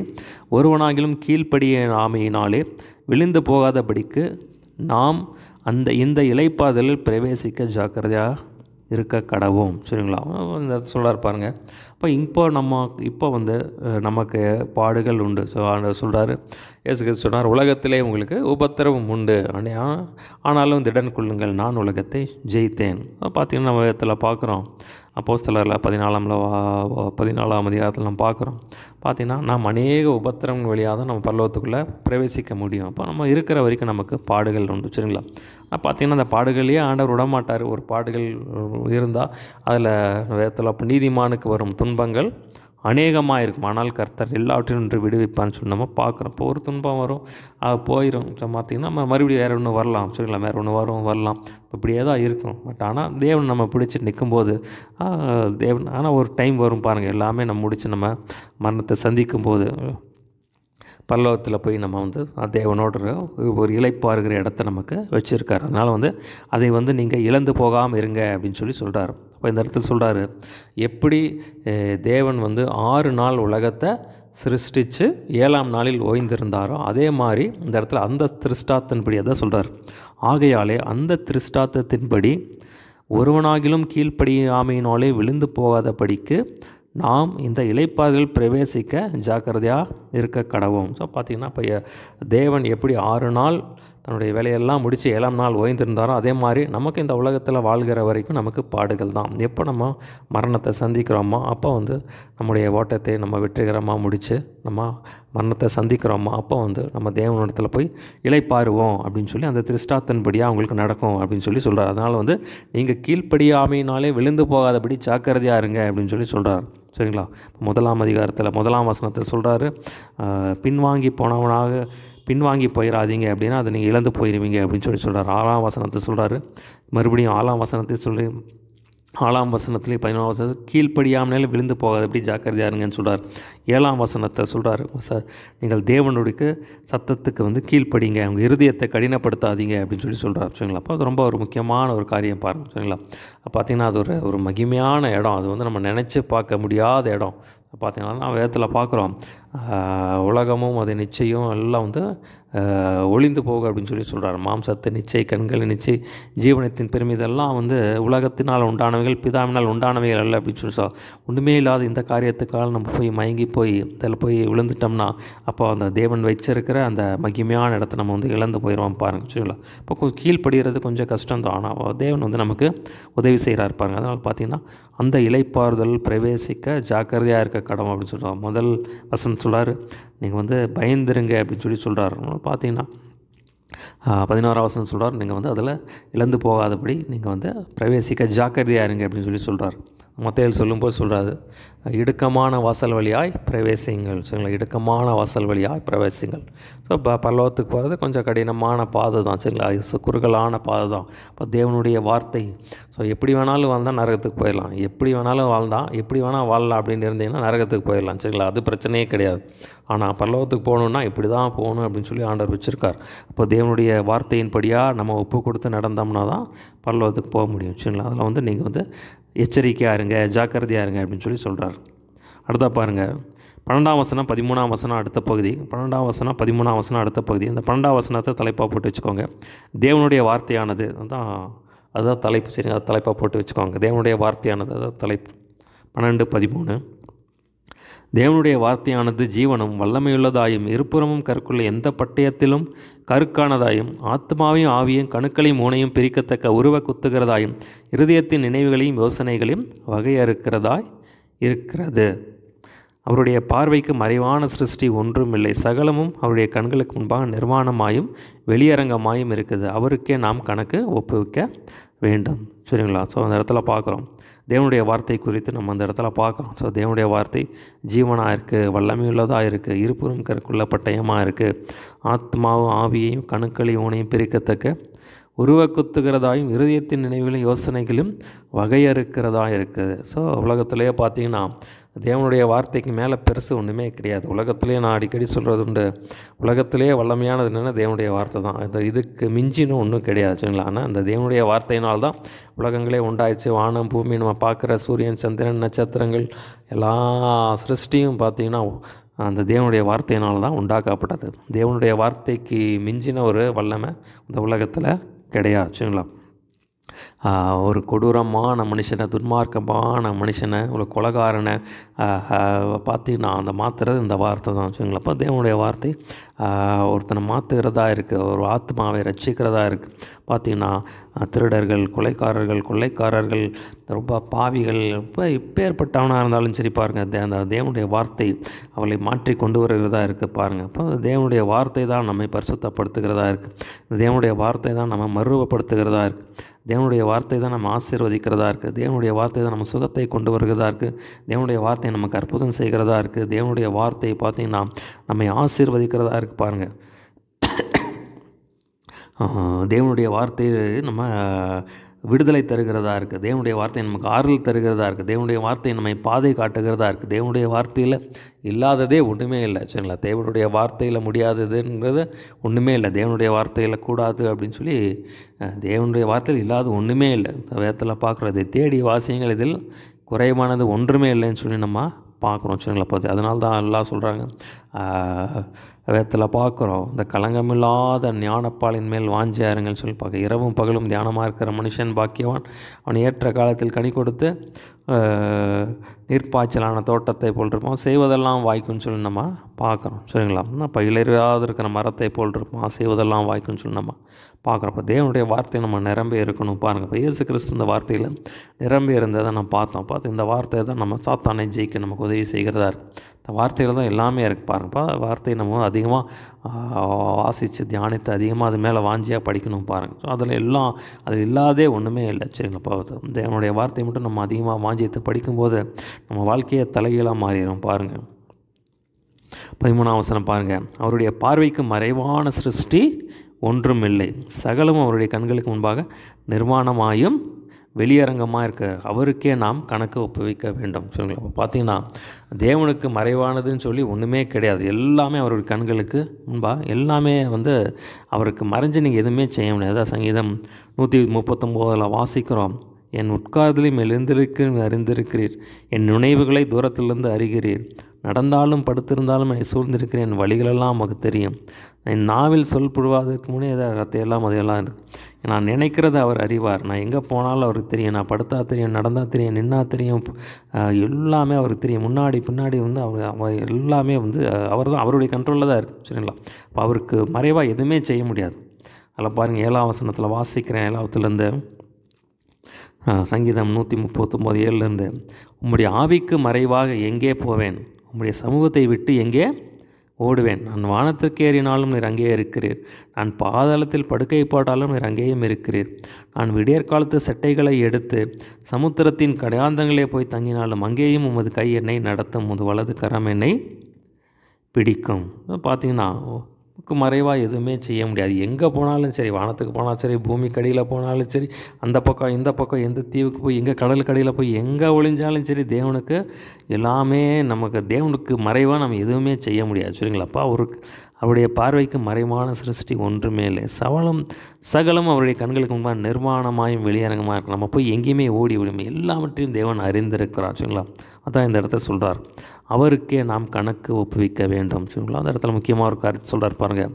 ஒருவனாகிலும் கீழ்ப்படிய ஆமையினாலே விழுந்து போகாதபடிக்கு நாம் இந்த இளைப்பாறுதலில் பிரவேசிக்க ஜாக்கிரதையாக இருக்க கடவோம். சரிங்களா? இந்த சொல்கிறார் பாருங்கள். இப்போ வந்து நமக்கு பாடுகள் உண்டு. ஸோ ஆண்டவர் சொல்கிறாரு, இயேசு கிறிஸ்து சொன்னார், உலகத்திலே உங்களுக்கு உபத்திரவம் உண்டு, ஆனாலும் திடன் கொள்ளுங்கள், நான் உலகத்தை ஜெயித்தேன். பார்த்திங்கன்னா நம்ம விதத்தில் பார்க்குறோம், அப்போஸ்தலரில் 14ஆம் அதிகாரத்தில் நம்ம பார்க்குறோம். பார்த்திங்கன்னா நாம் அநேக உபத்திரவம் வழியாக தான் நம்ம பரலோகத்துக்குள்ளே பிரவேசிக்க முடியும். அப்போ நம்ம இருக்கிற வரைக்கும் நமக்கு பாடுகள் உண்டு. சரிங்களா? பார்த்திங்கன்னா அந்த பாடுகளையே ஆண்டவர் விடமாட்டார். ஒரு பாடுகள் இருந்தால் அதில் வேதத்தில் அப்போ நீதிமானுக்கு வரும் துன்பங்கள் அநேகமாக இருக்கும், ஆனால் கர்த்தர் எல்லாவற்றையும் நின்று விடுவிப்பான்னு சொல்லி நம்ம பார்க்குறோம். இப்போ ஒரு துன்பம் வரும், அது போயிடும். பார்த்திங்கன்னா நம்ம மறுபடியும் வேறு ஒன்று வரலாம். சரிங்களா? வேறு ஒன்று வரலாம். இப்படியே தான் இருக்கும். ஆனால் தேவன் நம்ம பிடிச்சி நிற்கும்போது தேவன், ஆனால் ஒரு டைம் வரும் பாருங்கள், எல்லாமே நம்ம முடித்து நம்ம மரணத்தை சந்திக்கும்போது பரலோகத்தில் போய் நம்ம வந்து தேவனோட ஒரு இளைப்பாறுகிற இடத்த நமக்கு வச்சுருக்கார். அதனால் வந்து அதை வந்து நீங்கள் இழந்து போகாமல் இருங்க அப்படின்னு சொல்லி சொல்கிறார். இப்போ இந்த இடத்துல சொல்கிறாரு, எப்படி தேவன் வந்து 6 நாள் உலகத்தை சிருஷ்டித்து 7ஆம் நாளில் ஓய்ந்திருந்தாரோ அதே மாதிரி இந்த இடத்துல அந்த திருஷ்டாத்தின்படி தான் சொல்கிறார். ஆகையாலே அந்த திருஷ்டாத்தத்தின்படி ஒருவனாகிலும் கீழ்ப்படியாமையினாலே விழுந்து போகாதபடிக்கு நாம் இந்த இளைப்பாறுதல் பிரவேசிக்க ஜாக்கிரதையாக இருக்க கடவோம். ஸோ பார்த்திங்கன்னா இப்போ தேவன் எப்படி 6 நாள் தன்னுடைய வேலையெல்லாம் முடித்து 7ஆம் நாள் ஓய்ந்திருந்தாரோ அதே மாதிரி நமக்கு இந்த உலகத்தில் வாழ்கிற வரைக்கும் நமக்கு பாடுகள் தான். எப்போ நம்ம மரணத்தை சந்திக்கிறோமோ அப்போ நம்முடைய ஓட்டத்தை நம்ம வெற்றிகரமாக முடித்து நம்ம மரணத்தை சந்திக்கிறோமோ அப்போ நம்ம தேவனிடத்தில் போய் இளைப்பாறுவோம் அப்படின்னு சொல்லி அந்த திருஷ்டாத்தின்படியாக அவங்களுக்கு நடக்கும் அப்படின்னு சொல்லி சொல்கிறார். அதனால் நீங்கள் கீழ்ப்படியாமையினாலே விழுந்து போகாதபடி ஜாக்கிரதையாக இருங்க அப்படின்னு சொல்லி சொல்கிறார். சரிங்களா? 1ஆம் அதிகாரத்தில் 1ஆம் வசனத்தில் சொல்கிறாரு, பின்வாங்கி போயிடாதீங்க அப்படின்னா அதை நீங்கள் இழந்து போயிடுவீங்க அப்படின்னு சொல்லி சொல்கிறார். 6ஆம் வசனத்தை சொல்கிறாரு, மறுபடியும் 4ஆம் வசனத்தை சொல்லி 4ஆம் வசனத்துலேயும் 11ஆம் வசனம் கீழ்ப்படியாமலே விழுந்து போகாது அப்படி ஜாக்கிரதையாக இருங்கன்னு சொல்கிறார். 7ஆம் வசனத்தை சொல்கிறார், நீங்கள் தேவனுடைய சத்தத்துக்கு கீழ்ப்படிங்க, அவங்க இருதயத்தை கடினப்படுத்தாதீங்க அப்படின்னு சொல்லி சொல்கிறார். சரிங்களா? அப்போ அது ரொம்ப ஒரு முக்கியமான ஒரு காரியம் பாருங்கள். சரிங்களா? பார்த்திங்கன்னா அது ஒரு மகிமையான இடம். அது நம்ம நினச்சி பார்க்க முடியாத இடம். பார்த்திங்கன்னா வேதத்தில் பார்க்குறோம், உலகமும் அது நிச்சயம் எல்லாம் ஒளிந்து போகும் அப்படின்னு சொல்லி சொல்கிறார். மாம்சத்தை நிச்சை, கண்களை நிச்சை, ஜீவனத்தின் பெருமை இதெல்லாம் உலகத்தினால் உண்டானவைகள், பிதாவினால் உண்டானவைகள் அல்ல அப்படின்னு சொல்லி ஒன்றுமே இல்லாத இந்த காரியத்துக்காக நம்ம போய் மயங்கி போய் இதில் போய் விழுந்துட்டோம்னா அப்போ அந்த தேவன் வச்சிருக்கிற அந்த மகிமையான இடத்த நம்ம இழந்து போயிடுவோம் பாருங்கள். சரிங்களா? இப்போ கொஞ்சம் கீழ்ப்படுகிறது கொஞ்சம் கஷ்டம்தான், ஆனால் தேவன் நமக்கு உதவி செய்கிறார் பாருங்கள். அதனால் பார்த்திங்கன்னா அந்த இளைப்பாறுதல் பிரவேசிக்க ஜாக்கிரதையாக இருக்க கடமை அப்படின்னு சொல்கிறார். முதல் வசனம் சொல்கிறார், நீங்கள் பயந்துருங்க அப்படின்னு சொல்லி சொல்கிறார். பார்த்தீங்கன்னா 16ஆம் வசனம் சொல்கிறார், நீங்கள் அதில் இழந்து போகாதபடி நீங்கள் பிரவேசிக்க ஜாக்கிரதையாக இருங்க அப்படின்னு சொல்லி சொல்கிறார். மத்தேயு சொல்லும்போது சொல்கிறாரு, இடுக்கமான வாசல் வழியாய் பிரவேசிங்கள். சரிங்களா? இடுக்கமான வாசல் வழியாய் பிரவேசிங்கள். ஸோ இப்போ பரலோகத்துக்கு போகிறது கொஞ்சம் கடினமான பாதை தான். சரிங்களா? குறுகலான பாதை தான். இப்போ தேவனுடைய வார்த்தை, ஸோ எப்படி வேணாலும் வாழ்ந்தால் நரகத்துக்கு போயிடலாம், எப்படி வேணாலும் எப்படி வேணால் வாழலாம் அப்படின்னு இருந்தீங்கன்னா நரகத்துக்கு போயிடலாம். சரிங்களா? அது பிரச்சனையே கிடையாது. ஆனால் பரலோகத்துக்கு போகணுன்னா இப்படி தான் போகணும் அப்படின்னு சொல்லி ஆண்டவர் வச்சுருக்கார். அப்போ தேவனுடைய வார்த்தையின்படியாக நம்ம ஒப்பு கொடுத்து நடந்தோம்னா தான் பரலோகத்துக்கு போக முடியும். சரிங்களா? அதில் நீங்கள் எச்சரிக்கையாக இருங்க, ஜாக்கிரதையாக இருங்க அப்படின்னு சொல்லி சொல்கிறார். அடுத்தா பாருங்கள், 12ஆம் வசனம் 13ஆம் வசனம் அடுத்த பகுதி. 12ஆம் வசனம் 13ஆம் வசனம் அடுத்த பகுதி. அந்த 12ஆம் வசனத்தை தலைப்பாக போட்டு வச்சுக்கோங்க. தேவனுடைய வார்த்தையானது அதுதான் தலைப்பு. சரிங்க? அதை தலைப்பாக போட்டு வச்சுக்கோங்க. தேவனுடைய வார்த்தையானது அதான் தலைப்பு. 12-13. தேவனுடைய வார்த்தையானது ஜீவனும் வல்லமையுள்ளதாயும் இருபுறமும் கற்குள்ள எந்த பட்டயத்திலும் கருக்கானதாயும் ஆத்மாவையும் ஆவியும் கணுக்களையும் மூனையும் பிரிக்கத்தக்க உருவ குத்துகிறதாயும் இருதயத்தின் நினைவுகளையும் யோசனைகளையும் வகையறுக்கிறதாய் இருக்கிறது. அவருடைய பார்வைக்கு மறைவான சிருஷ்டி ஒன்றும் இல்லை, சகலமும் அவருடைய கண்களுக்கு முன்பாக நிர்வாணமாயும் வெளியரங்கமாயும் இருக்குது. அவருக்கே நாம் கணக்கு ஒப்புவிக்க வேண்டும். சரிங்களா? ஸோ அந்த இடத்துல பார்க்குறோம் தேவனுடைய வார்த்தை குறித்து நம்ம அந்த இடத்துல பார்க்குறோம். ஸோ தேவனுடைய வார்த்தை ஜீவனாக இருக்குது, வல்லமையுள்ளதாக இருக்குது, இருபுறம் கற்குள்ள பட்டயமாக இருக்குது, ஆத்மாவும் ஆவியையும் கணுக்களையும் ஊனையும் பிரிக்கத்தக்க உருவக்குத்துகிறதாயும் இருதயத்தின் நினைவுகளும் யோசனைகளும் வகையறுக்கிறதா இருக்குது. ஸோ உலகத்திலேயே பார்த்திங்கன்னா தேவனுடைய வார்த்தைக்கு மேலே பெருசு ஒன்றுமே கிடையாது. உலகத்திலே நான் அடிக்கடி சொல்கிறது உண்டு, உலகத்திலேயே வல்லமையானது என்னென்னா தேவனுடைய வார்த்தை தான். இதுக்கு மிஞ்சினும் ஒன்றும் கிடையாது. சரிங்களா? ஆனால் அந்த தேவனுடைய வார்த்தையினால்தான் உலகங்களே உண்டாயிடுச்சு. வானம், பூமி, நம்ம பார்க்குற சூரியன், சந்திரன், நட்சத்திரங்கள் எல்லா சிருஷ்டியும் பார்த்திங்கன்னா அந்த தேவனுடைய வார்த்தையினால் தான் உண்டாக்கப்பட்டது. தேவனுடைய வார்த்தைக்கு மிஞ்சின ஒரு வல்லமை இந்த உலகத்தில் கிடையாது. சரிங்களா? ஒரு கொடூரமான மனுஷனை, துன்மார்க்கமான மனுஷனை, ஒரு கொலைகாரனை பார்த்திங்கன்னா அந்த மாற்றுறது இந்த வார்த்தை தான். சரிங்களா? அப்போ தேவனுடைய வார்த்தை ஒருத்தனை மாற்றுகிறதா இருக்குது, ஒரு ஆத்மாவை ரட்சிக்கிறதா இருக்குது. பார்த்திங்கன்னா திருடர்கள், கொள்ளைக்காரர்கள், ரொம்ப பாவிகள், இப்போ இப்பேற்பட்டவனாக இருந்தாலும் சரி பாருங்கள், அந்த தேவனுடைய வார்த்தை அவளை மாற்றி கொண்டு வருகிறதா இருக்குது பாருங்கள். அப்போ தேவனுடைய வார்த்தை தான் நம்மை பரிசுத்தப்படுத்துகிறதா இருக்குது. தேவனுடைய வார்த்தை தான் நம்ம மறுரூபப்படுத்துகிறதா இருக்குது. தேவனுடைய வார்த்தை தான் நம்ம ஆசீர்வதிக்கிறதா இருக்குது. தேவனுடைய வார்த்தை தான் நம்ம சுகத்தை கொண்டு வருகிறதா இருக்குது. தேவனுடைய வார்த்தை நமக்கு அற்புதம் செய்கிறதா இருக்குது. தேவனுடைய வார்த்தை பார்த்திங்கன்னா நம்மை ஆசீர்வதிக்கிறதா இருக்குது பாருங்கள். தேவனுடைய வார்த்தை நம்ம விடுதலை தருகிறதா இருக்குது. தேவனுடைய வார்த்தை நமக்கு ஆறுதல் தருகிறதா இருக்குது. தேவனுடைய வார்த்தை நம்மை பாதை காட்டுகிறதா இருக்குது. தேவனுடைய வார்த்தையில் இல்லாததே ஒன்றுமே இல்லை. சரிங்களா? தேவனுடைய வார்த்தையில் முடியாததுங்கிறது ஒன்றுமே இல்லை. தேவனுடைய வார்த்தையில் கூடாது அப்படின்னு சொல்லி தேவனுடைய வார்த்தையில் இல்லாத ஒன்றுமே இல்லை. வேதத்தில் பார்க்குறது தேடி வாசியங்கள் இதில் குறைவானது ஒன்றுமே இல்லைன்னு சொல்லி நம்ம பார்க்குறோம். சரிங்களா? இப்போ அதனால தான் எல்லாம் சொல்கிறாங்க, வேதத்தில் பார்க்குறோம், இந்த களங்கமில்லாத ஞானப்பாலின் மேல் வாஞ்சியாருங்கன்னு சொல்லி பார்க்க, இரவும் பகலும் தியானமாக இருக்கிற மனுஷன் பாக்கியவான், அவன் ஏற்ற காலத்தில் கனி கொடுத்து நீர்ப்பாய்ச்சலான தோட்டத்தை போல் இருப்பான், செய்வதெல்லாம் வாய்க்குன்னு சொல்லி நம்ம பார்க்குறோம். சரிங்களா? இப்போ இளையராது இருக்கிற மரத்தை போல் இருப்பான், செய்வதெல்லாம் வாய்க்குன்னு சொல்லி நம்ம பார்க்குறோம். இப்போ தேவனுடைய வார்த்தை நம்ம நிரம்பி இருக்கணும். பாருங்கள், இப்போ இயேசு கிறிஸ்து இந்த வார்த்தையில் நிரம்பி இருந்ததை நம்ம பார்த்து இந்த வார்த்தையை தான் நம்ம சாத்தானை ஜெயிக்க நமக்கு உதவி செய்கிறதா இருக்குது. இந்த வார்த்தையில் தான் எல்லாமே இருக்குது. பாருங்கப்பா, வார்த்தையை நம்ம அதிகமாக வாசித்து தியானித்து அதிகமாக அது மேலே வாஞ்சியாக படிக்கணும். பாருங்கள், ஸோ அதில் இல்லாதே ஒன்றுமே இல்லை. சரிங்களாப்பா, தேவனுடைய வார்த்தையை மட்டும் நம்ம அதிகமாக வாஞ்சித்து படிக்கும்போது நம்ம வாழ்க்கையை தலைகீழாக மாறிடும். பாருங்கள், 13ஆம் வசனம் பாருங்கள், அவருடைய பார்வைக்கு மறைவான சிருஷ்டி ஒன்றும் இல்லை, சகலமும் அவருடைய கண்களுக்கு முன்பாக நிர்வாணமாயும் வெளியரங்கமாக இருக்க அவருக்கே நாம் கணக்கு ஒப்புவிக்க வேண்டும். சரிங்களா? இப்போ பார்த்தீங்கன்னா தேவனுக்கு மறைவானதுன்னு சொல்லி ஒன்றுமே கிடையாது. எல்லாமே அவருடைய கண்களுக்கு முன்பாக எல்லாமே அவருக்கு மறைஞ்சு நீங்கள் எதுவுமே செய்ய முடியாது. அதான் சங்கீதம் 139 வாசிக்கிறோம், என் உட்கார்தலையும் அறிந்திருக்கிறீர், என் நினைவுகளை தூரத்திலிருந்து அறிகிறீர், நடந்தாலும் படுத்திருந்தாலும் என்னை சூழ்ந்திருக்கிறேன், என் வழிகளெல்லாம் நமக்கு தெரியும், என் நாவில் சொல் புழுவாதற்கு முன்னே அதையெல்லாம் இருக்குது, நான் நினைக்கிறத அவர் அறிவார், நான் எங்கே போனாலும் அவருக்கு தெரியும், நான் படுத்தா தெரியும், நடந்தால் தெரியும், நின்னா தெரியும், எல்லாமே அவருக்கு தெரியும், முன்னாடி பின்னாடி அவர் எல்லாமே அவர் தான், அவருடைய கண்ட்ரோலில் தான் இருக்குது. சரிங்களா? இப்போ அவருக்கு மறைவாக எதுவுமே செய்ய முடியாது. அதில் பாருங்கள், 7ஆம் வசனத்தில் வாசிக்கிறேன், 7ஆவதுலேருந்து சங்கீதம் 139 7லேருந்து, உம்முடைய ஆவிக்கு மறைவாக எங்கே போவேன், உம்முடைய சமூகத்தை விட்டு எங்கே ஓடுவேன், நான் வானத்திற்கு ஏறினாலும் நீர் அங்கே இருக்கிறீர், நான் பாதாளத்தில் படுக்கை போட்டாலும் நீர் அங்கேயும் இருக்கிறீர், நான் விடியற்காலத்து செட்டைகளை எடுத்து சமுத்திரத்தின் கடையாந்தங்களே போய் தங்கினாலும் அங்கேயும் உமது கை என்னை நடத்தும், உமது வலது கரம் என்னை பிடிக்கும். பார்த்தீங்கன்னா மறைவாக எதுவுமே செய்ய முடியாது. எங்கே போனாலும் சரி, வானத்துக்கு போனாலும் சரி, பூமிக்கு அடியில் போனாலும் சரி, அந்த பக்கம் இந்த பக்கம் எந்த தீவுக்கு போய் எங்கே கடலுக்கு அடியில் போய் எங்கே ஒளிஞ்சாலும் சரி, தேவனுக்கு எல்லாமே தேவனுக்கு மறைவாக நம்ம எதுவுமே செய்ய முடியாது. சரிங்களாப்பா? அவருடைய பார்வைக்கு மறைவான சிருஷ்டி ஒன்றுமே இல்லை, சகலம் அவருடைய கண்களுக்கு முன்பாக நிர்வாணமாயும் வெளியரங்கமாக இருக்கும். நம்ம போய் எங்கேயுமே ஓடி எல்லாவற்றையும் தேவன் அறிந்திருக்கிறார். சரிங்களா? அதான் இந்த இடத்த சொல்கிறார், அவருக்கே நாம் கணக்கு ஒப்புவிக்க வேண்டும். சரிங்களா? அந்த இடத்துல முக்கியமாக ஒரு கருத்து சொல்கிறார் பாருங்கள்,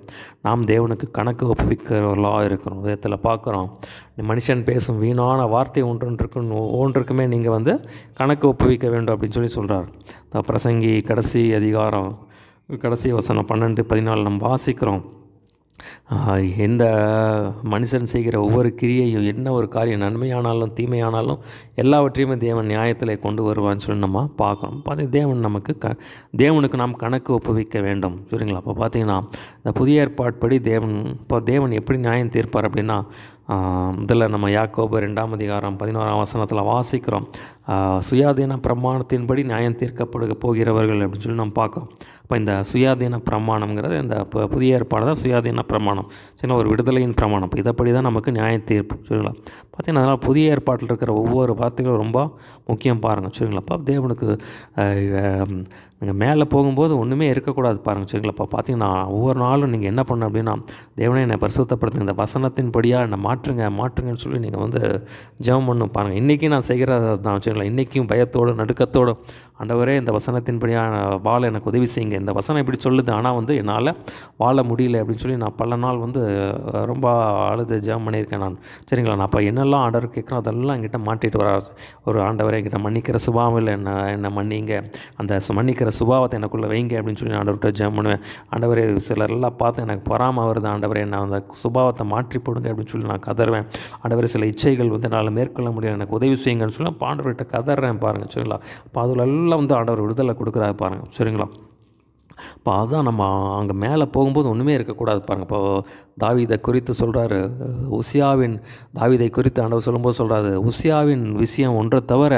நாம் தேவனுக்கு கணக்கு ஒப்புவிக்கிறவர்களாக இருக்கிறோம். வேதத்தில் பார்க்குறோம், மனுஷன் பேசும் வீணான வார்த்தை ஒன்றுக்குமே நீங்கள் கணக்கு ஒப்புவிக்க வேண்டும் அப்படின்னு சொல்லி சொல்கிறார். பிரசங்கி கடைசி வசனம் 12-14 நம்ம வாசிக்கிறோம், எந்த மனுஷன் செய்கிற ஒவ்வொரு கிரியையும், என்ன ஒரு காரியம் நன்மையானாலும் தீமையானாலும் எல்லாவற்றையுமே தேவன் நியாயத்தில் கொண்டு வருவான்னு சொல்லி நம்ம பார்க்குறோம். தேவனுக்கு நாம் கணக்கு ஒப்புவிக்க வேண்டும். சரிங்களா? அப்போ பார்த்தீங்கன்னா இந்த புதிய ஏற்பாட்படி தேவன் எப்படி நியாயம் தீர்ப்பார் அப்படின்னா, இதில் நம்ம யாக்கோபு 2ஆம் அதிகாரம் 11ஆம் வசனத்தில் வாசிக்கிறோம், சுயாதீன பிரமாணத்தின்படி நியாயம் தீர்க்கப்படுக போகிறவர்கள் அப்படின்னு சொல்லி நம்ம பார்க்குறோம். இப்போ இந்த சுயாதீன பிரமாணம்ங்கிறது இந்த புதிய ஏற்பாடு தான் சுயாதீன பிரமாணம். சரிங்களா? ஒரு விடுதலையின் பிரமாணம். இப்போ இதைப்படி தான் நமக்கு நியாயம் தீர்ப்பு. சரிங்களா? பார்த்தீங்கன்னா அதனால் புதிய ஏற்பாட்டில் இருக்கிற ஒவ்வொரு வார்த்தைகளும் ரொம்ப முக்கியம். பாருங்கள். சரிங்களாப்பா? தேவனுக்கு நீங்கள் மேலே போகும்போது ஒன்றுமே இருக்கக்கூடாது. பாருங்கள். சரிங்களாப்பா? பார்த்தீங்கன்னா ஒவ்வொரு நாளும் நீங்கள் என்ன பண்ணணும் அப்படின்னா, தேவனே என்னை பரிசுத்தப்படுத்துங்க, இந்த வசனத்தின்படியாக என்னை மாற்றுங்கன்னு சொல்லி நீங்கள் ஜெபம் பண்ணணும். பாருங்கள், இன்றைக்கி நான் செய்கிறது தான். சரிங்களா? இன்றைக்கும் பயத்தோடு நடுக்கத்தோடு, ஆண்டவரே இந்த வசனத்தின்படியாக வாழ எனக்கு உதவி செய்யுங்க, இந்த வசனம் இப்படி சொல்லுது, ஆனால் என்னால் வாழ முடியல அப்படின்னு சொல்லி நான் பல நாள் ரொம்ப அழுது ஜெபம் பண்ணியிருக்கேன் நான். சரிங்களா? நான் அப்போ என்னெல்லாம் ஆண்டவர் கேட்குறோம் அதெல்லாம் என்கிட்ட மாட்டிட்டு வர ஒரு ஆண்டவரை என்கிட்ட மன்னிக்கிற சுபாவம் இல்லை, என்னை மன்னிங்க, அந்த மன்னிக்கிற சுபாவத்தை எனக்குள்ளே வைங்க அப்படின்னு சொல்லி நான் ஆண்டவர்கிட்ட ஜெபம் பண்ணுவேன். ஆண்டவரே சிலரெல்லாம் பார்த்து எனக்கு பொறாமை வருது, ஆண்டவரே நான் அந்த சுபாவத்தை மாற்றி போடுங்க அப்படின்னு சொல்லி நான் கதறுவேன். ஆண்டவரே சில இச்சைகள் என்னால் மேற்கொள்ள முடியல, எனக்கு உதவி செய்யுங்கன்னு சொல்லி ஆண்டவர்கிட்ட கதறேன். பாருங்கள். சரிங்களா? அப்போ அதில் எல்லாம் ஆண்டவர் விடுதலை கொடுக்குறாரு. பாருங்கள். சரிங்களா? இப்போ அதுதான் நம்ம அங்கே மேலே போகும்போது ஒன்றுமே இருக்கக்கூடாது. பாருங்கள். இப்போ தாவீதை குறித்து சொல்கிறாரு, தாவீதை குறித்து ஆண்டவர் சொல்லும்போது சொல்கிறாரு, உசியாவின் விஷயம் ஒன்றை தவிர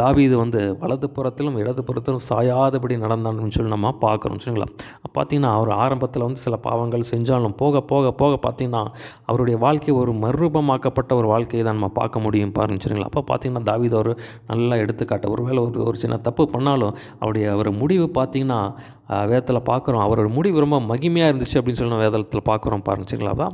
தாவீது வலது புறத்திலும் இடது புறத்திலும் சாயாதபடி நடந்தான்னு சொல்லி நம்ம பார்க்குறோம். சரிங்களா? பார்த்திங்கன்னா அவர் ஆரம்பத்தில் சில பாவங்கள் செஞ்சாலும் போக போக போக பார்த்திங்கன்னா அவருடைய வாழ்க்கை ஒரு மறுரூபமாக்கப்பட்ட ஒரு வாழ்க்கையை தான் நம்ம பார்க்க முடியும். பாருங்க. சரிங்களா? அப்போ பார்த்திங்கன்னா தாவீது ஒரு நல்ல எடுத்துக்காட்டு. ஒருவேளை ஒரு சின்ன தப்பு பண்ணாலும் அவர் முடிவு பார்த்திங்கன்னா வேதத்தில் பார்க்குறோம், அவரோட முடிவு ரொம்ப மகிமையாக இருந்துச்சு அப்படின்னு சொல்லி வேதத்தில் பார்க்குறோம். பாருங்க. சரிங்களா?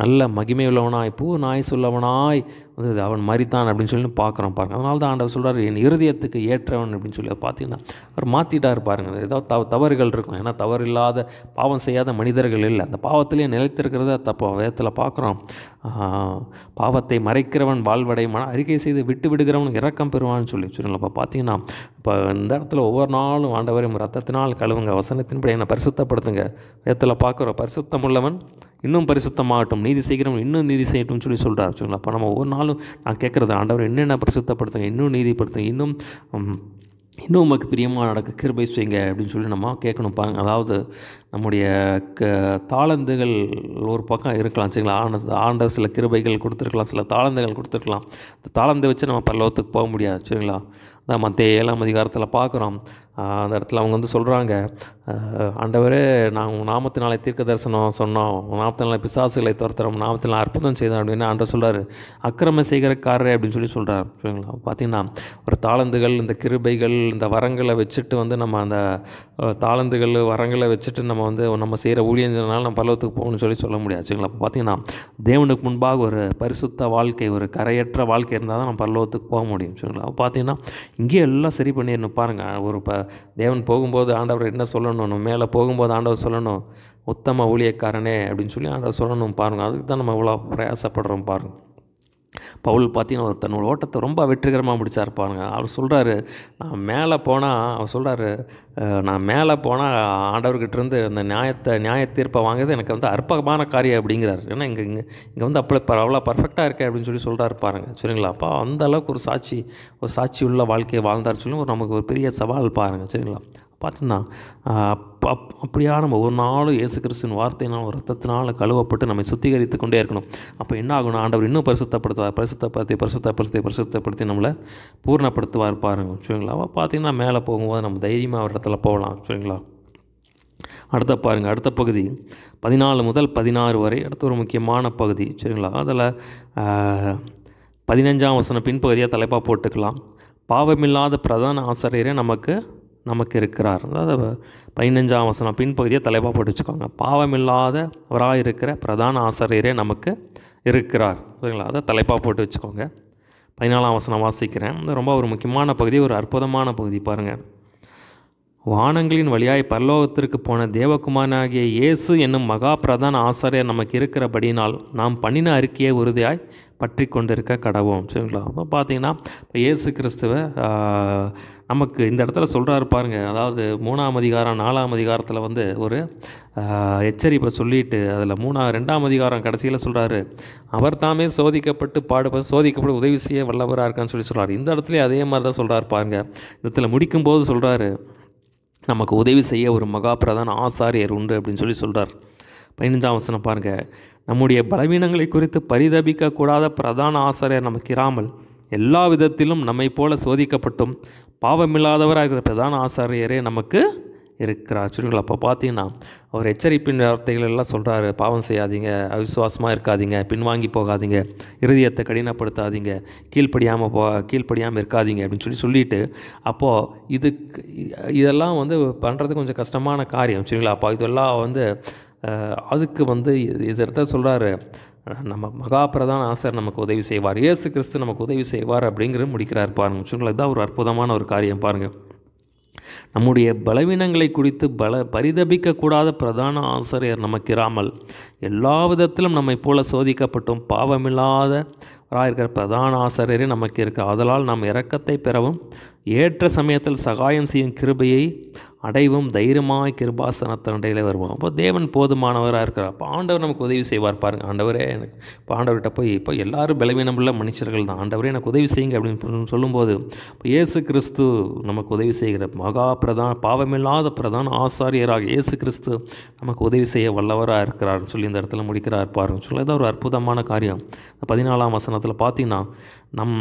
நல்ல மகிமை உள்ளவனாய் பூ நாய் சொல்லவனாய் வந்து அவன் மரித்தான் அப்படின்னு சொல்லி பார்க்குறோம் பாருங்கள். அதனால தான் ஆண்டவர் சொல்கிறார், என் இருதயத்துக்கு ஏற்றவன் அப்படின்னு சொல்லி பார்த்தீங்கன்னா அவர் மாற்றிட்டார் பாருங்கள். ஏதாவது தவறுகள் இருக்கும், ஏன்னா தவறு இல்லாத பாவம் செய்யாத மனிதர்கள் இல்லை. அந்த பாவத்திலேயே நிலைத்திருக்கிறத தப்போ வேதத்தில் பார்க்குறோம். பாவத்தை மறைக்கிறவன் வாழ்வடைமான, அறிக்கை செய்து விட்டு விடுகிறவன் இரக்கம் பெறுவான்னு சொல்லிங்களா. இப்போ பார்த்தீங்கன்னா இப்போ இந்த இடத்துல ஒவ்வொரு நாளும் ஆண்டவரையும் ரத்தத்தினால் கழுவுங்க, வசனத்தின்படி என்னை பரிசுத்தப்படுத்துங்க. வேதத்தில் பார்க்குறோம், பரிசுத்தம் உள்ளவன் இன்னும் பரிசுத்தமாகட்டும், நீதி செய்கிறவன் இன்னும் நீதி செய்யட்டும்னு சொல்லி சொல்கிறார். சரிங்களா. அப்போ நம்ம ஒவ்வொரு நாளும் நான் கேட்குறது, ஆண்டவர் என்னென்ன பரிசுத்தப்படுத்துங்க, இன்னும் நீதிப்படுத்துங்க, இன்னும் உமக்கு பிரியமாக நடக்க கிருபை செய்யுங்க அப்படின்னு சொல்லி நம்ம கேட்கணும் பாருங்க. அதாவது நம்முடைய தாளந்துகள் ஒரு பக்கம் இருக்கலாம். சரிங்களா. ஆண்டவர் சில கிருபைகள் கொடுத்துருக்கலாம், சில தாளந்துகள் கொடுத்துருக்கலாம். அந்த தாளந்தை வச்சு நம்ம பரலோகத்துக்கு போக முடியாது. சரிங்களா. அதான் மத்தேயு 7ஆம் அதிகாரத்தில் பார்க்குறோம். அந்த இடத்துல அவங்க வந்து சொல்கிறாங்க, ஆண்டவரே நாங்கள் உங்கள் நாமத்தினாலே தீர்க்க தரிசனம் சொன்னோம், உங்கள் நாமத்தினாலே பிசாசுகளை துரத்துறோம், நாமத்தினால் அற்புதம் செய்தோம் அப்படின்னு ஆண்டவர் சொல்கிறார். அக்கிரம செய்கிறக்காரரே அப்படின்னு சொல்லி சொல்கிறார். சரிங்களா. பார்த்திங்கன்னா ஒரு தாளந்துகள், இந்த கிருபைகள், இந்த வரங்களை வச்சுட்டு வந்து நம்ம அந்த தாளந்துகள் வரங்களை வச்சுட்டு நம்ம வந்து நம்ம செய்கிற ஊழியஞ்சனால நம்ம பரலோகத்துக்கு போகணும்னு சொல்லி சொல்ல முடியாது. சரிங்களா. அப்போ பார்த்திங்கன்னா தேவனுக்கு முன்பாக ஒரு பரிசுத்த வாழ்க்கை, ஒரு கரையற்ற வாழ்க்கை இருந்தால் தான் நம்ம பரலோகத்துக்கு போக முடியும். சரிங்களா. அப்போ பார்த்திங்கன்னா இங்கேயே எல்லாம் சரி பண்ணிடணும் பாருங்கள். ஒரு தேவன் போகும்போது ஆண்டவர் என்ன சொல்லணும், நம்ம மேலே போகும்போது ஆண்டவர் சொல்லணும், உத்தம ஊழியக்காரனே அப்படின்னு சொல்லி ஆண்டவர் சொல்லணும் பாருங்கள். அதுக்கு தான் நம்ம இவ்வளோ பிரயாசப்படுறோம் பாருங்கள். பவுல் பார்த்தீங்கன்னா ஒரு தன்னோட ஓட்டத்தை ரொம்ப வெற்றிகரமாக முடிச்சார் பாருங்க. அவர் சொல்கிறாரு, நான் மேலே போனால், அவர் சொல்கிறாரு, நான் மேலே போனால் ஆண்டவர்கிட்டருந்து அந்த நியாய தீர்ப்பை வாங்குறது எனக்கு வந்து அற்பமான காரியம் அப்படிங்கிறார். ஏன்னா இங்கே வந்து அவ்வளோ பர்ஃபெக்டாக இருக்கே அப்படின்னு சொல்லி சொல்கிறாரு பாருங்கள். சரிங்களா. அப்போ அந்த அளவுக்கு ஒரு சாட்சி உள்ள வாழ்க்கையை வாழ்ந்தார் சொல்லி நமக்கு ஒரு பெரிய சவால் பாருங்கள். சரிங்களா. பார்த்தீங்கன்னா அப்படியா நம்ம ஒரு நாளும் இயேசு கிறிஸ்துவின் வார்த்தையினால் ஒரு ரத்தத்தினால் கழுவப்பட்டு நம்மை சுத்திகரித்து கொண்டே இருக்கணும். அப்போ என்ன ஆகணும், ஆண்டவர் இன்னும் பரிசுத்தப்படுத்தி நம்மளை பூர்ணப்படுத்துவார் பாருங்க. சரிங்களா. அப்போ பார்த்தீங்கன்னா மேலே போகும்போது நம்ம தைரியமாக ஒரு இடத்துல போகலாம். சரிங்களா. அடுத்த பகுதி 14 முதல் 16 வரை அடுத்த ஒரு முக்கியமான பகுதி. சரிங்களா. அதில் 15ஆம் வசனம் பின்பகுதியாக தலைப்பாக போட்டுக்கலாம். பாவமில்லாத பிரதான ஆசிரியரே நமக்கு இருக்கிறார். அதாவது 15ஆம் வசனம் பின்பகுதியை தலைப்பாக போட்டு வச்சுக்கோங்க. பாவமில்லாதவராக இருக்கிற பிரதான ஆசிரியரே நமக்கு இருக்கிறார். சரிங்களா. அதை தலைப்பாக போட்டு வச்சுக்கோங்க. 14ஆம் வசனம் வாசிக்கிறேன். ரொம்ப ஒரு முக்கியமான பகுதி, ஒரு அற்புதமான பகுதி பாருங்கள். வானங்களின் வழியாய் பரலோகத்திற்கு போன தேவகுமாரனாகிய இயேசு என்னும் மகா பிரதான ஆசாரியர் நமக்கு இருக்கிறபடினால் நாம் பண்ணின அறிக்கையை உறுதியாய் பற்றி கொண்டிருக்க கடவோம். சரிங்களா. அப்போ பார்த்தீங்கன்னா இப்போ இயேசு கிறிஸ்துவை நமக்கு இந்த இடத்துல சொல்கிறாரு பாருங்கள். அதாவது 3ஆம் அதிகாரம் 4ஆம் அதிகாரத்தில் வந்து ஒரு எச்சரிப்பை சொல்லிட்டு அதில் 2ஆம் அதிகாரம் கடைசியில் சொல்கிறாரு, அவர் தாமே சோதிக்கப்பட்டு உதவி செய்ய வல்லவராக இருக்கான்னு சொல்லி சொல்கிறார். இந்த இடத்துல அதே மாதிரி தான் சொல்கிறார் பாருங்கள். இந்த இடத்துல முடிக்கும்போது சொல்கிறாரு, நமக்கு உதவி செய்ய ஒரு மகா பிரதான ஆசாரியர் உண்டு அப்படின்னு சொல்லி சொல்கிறார். 15ஆம் வசனம் பாருங்கள். நம்முடைய பலவீனங்களை குறித்து பரிதபிக்கக்கூடாத பிரதான ஆசாரியர் நமக்கு இராமல் எல்லா விதத்திலும் நம்மை போல சோதிக்கப்பட்டும் பாவமில்லாதவராக இருக்கிற பிரதான ஆசாரியரே நமக்கு இருக்கிறார். சரிங்களா. அப்போ பார்த்தீங்கன்னா அவர் எச்சரிப்பின் வார்த்தைகள் எல்லாம் சொல்கிறாரு. பாவம் செய்யாதீங்க, அவிசுவாசமாக இருக்காதீங்க, பின்வாங்கி போகாதீங்க, இருதயத்தை கடினப்படுத்தாதீங்க, கீழ்ப்படியாமல் இருக்காதீங்க அப்படின்னு சொல்லிட்டு அப்போது இதெல்லாம் வந்து பண்ணுறது கொஞ்சம் கஷ்டமான காரியம். சரிங்களா. அப்போ இதெல்லாம் வந்து அதுக்கு வந்து இதை சொல்கிறாரு, நம்ம மகாபிரதான ஆசாரியர் நமக்கு உதவி செய்வார், இயேசு கிறிஸ்து நமக்கு உதவி செய்வார் அப்படிங்கிறது முடிக்கிறார் பாருங்கள். சரிங்களா. இதுதான் ஒரு அற்புதமான ஒரு காரியம் பாருங்கள். நம்முடைய பலவீனங்களை குறித்து பரிதபிக்கக்கூடாத பிரதான ஆசிரியர் நமக்கு இராமல் எல்லா விதத்திலும் நம்மை போல சோதிக்கப்பட்டும் பாவமில்லாதவராக இருக்கிற பிரதான ஆசிரியரே நமக்கு இருக்கிறார். அதனால் நாம் இரக்கத்தை பெறவும் ஏற்ற சமயத்தில் சகாயம் செய்யும் கிருபையை அடைவும் தைரியமாய் கிருபாசனத்தினிடையிலே வருவோம். அப்போ தேவன் போதுமானவராக இருக்கிறார். அப்போ ஆண்டவர் நமக்கு உதவி செய்வார் பாருங்கள். ஆண்டவரே எனக்கு இப்போ ஆண்டவர்கிட்ட போய் இப்போ எல்லோரும் பலவீனமுள்ள மனுஷர்கள் தான், ஆண்டவரே எனக்கு உதவி செய்யுங்க அப்படின்னு சொல்லும்போது இப்போ இயேசு கிறிஸ்து நமக்கு உதவி செய்கிற பாவமில்லாத பிரதான ஆசாரியராக இயேசு கிறிஸ்து நமக்கு உதவி செய்ய வல்லவராக இருக்கிறார்னு சொல்லி இந்த இடத்துல முடிக்கிறார் பாருங்க. சொல்லி தான் ஒரு அற்புதமான காரியம். 14ஆம் வசனத்தில் பார்த்தீங்கன்னா நம்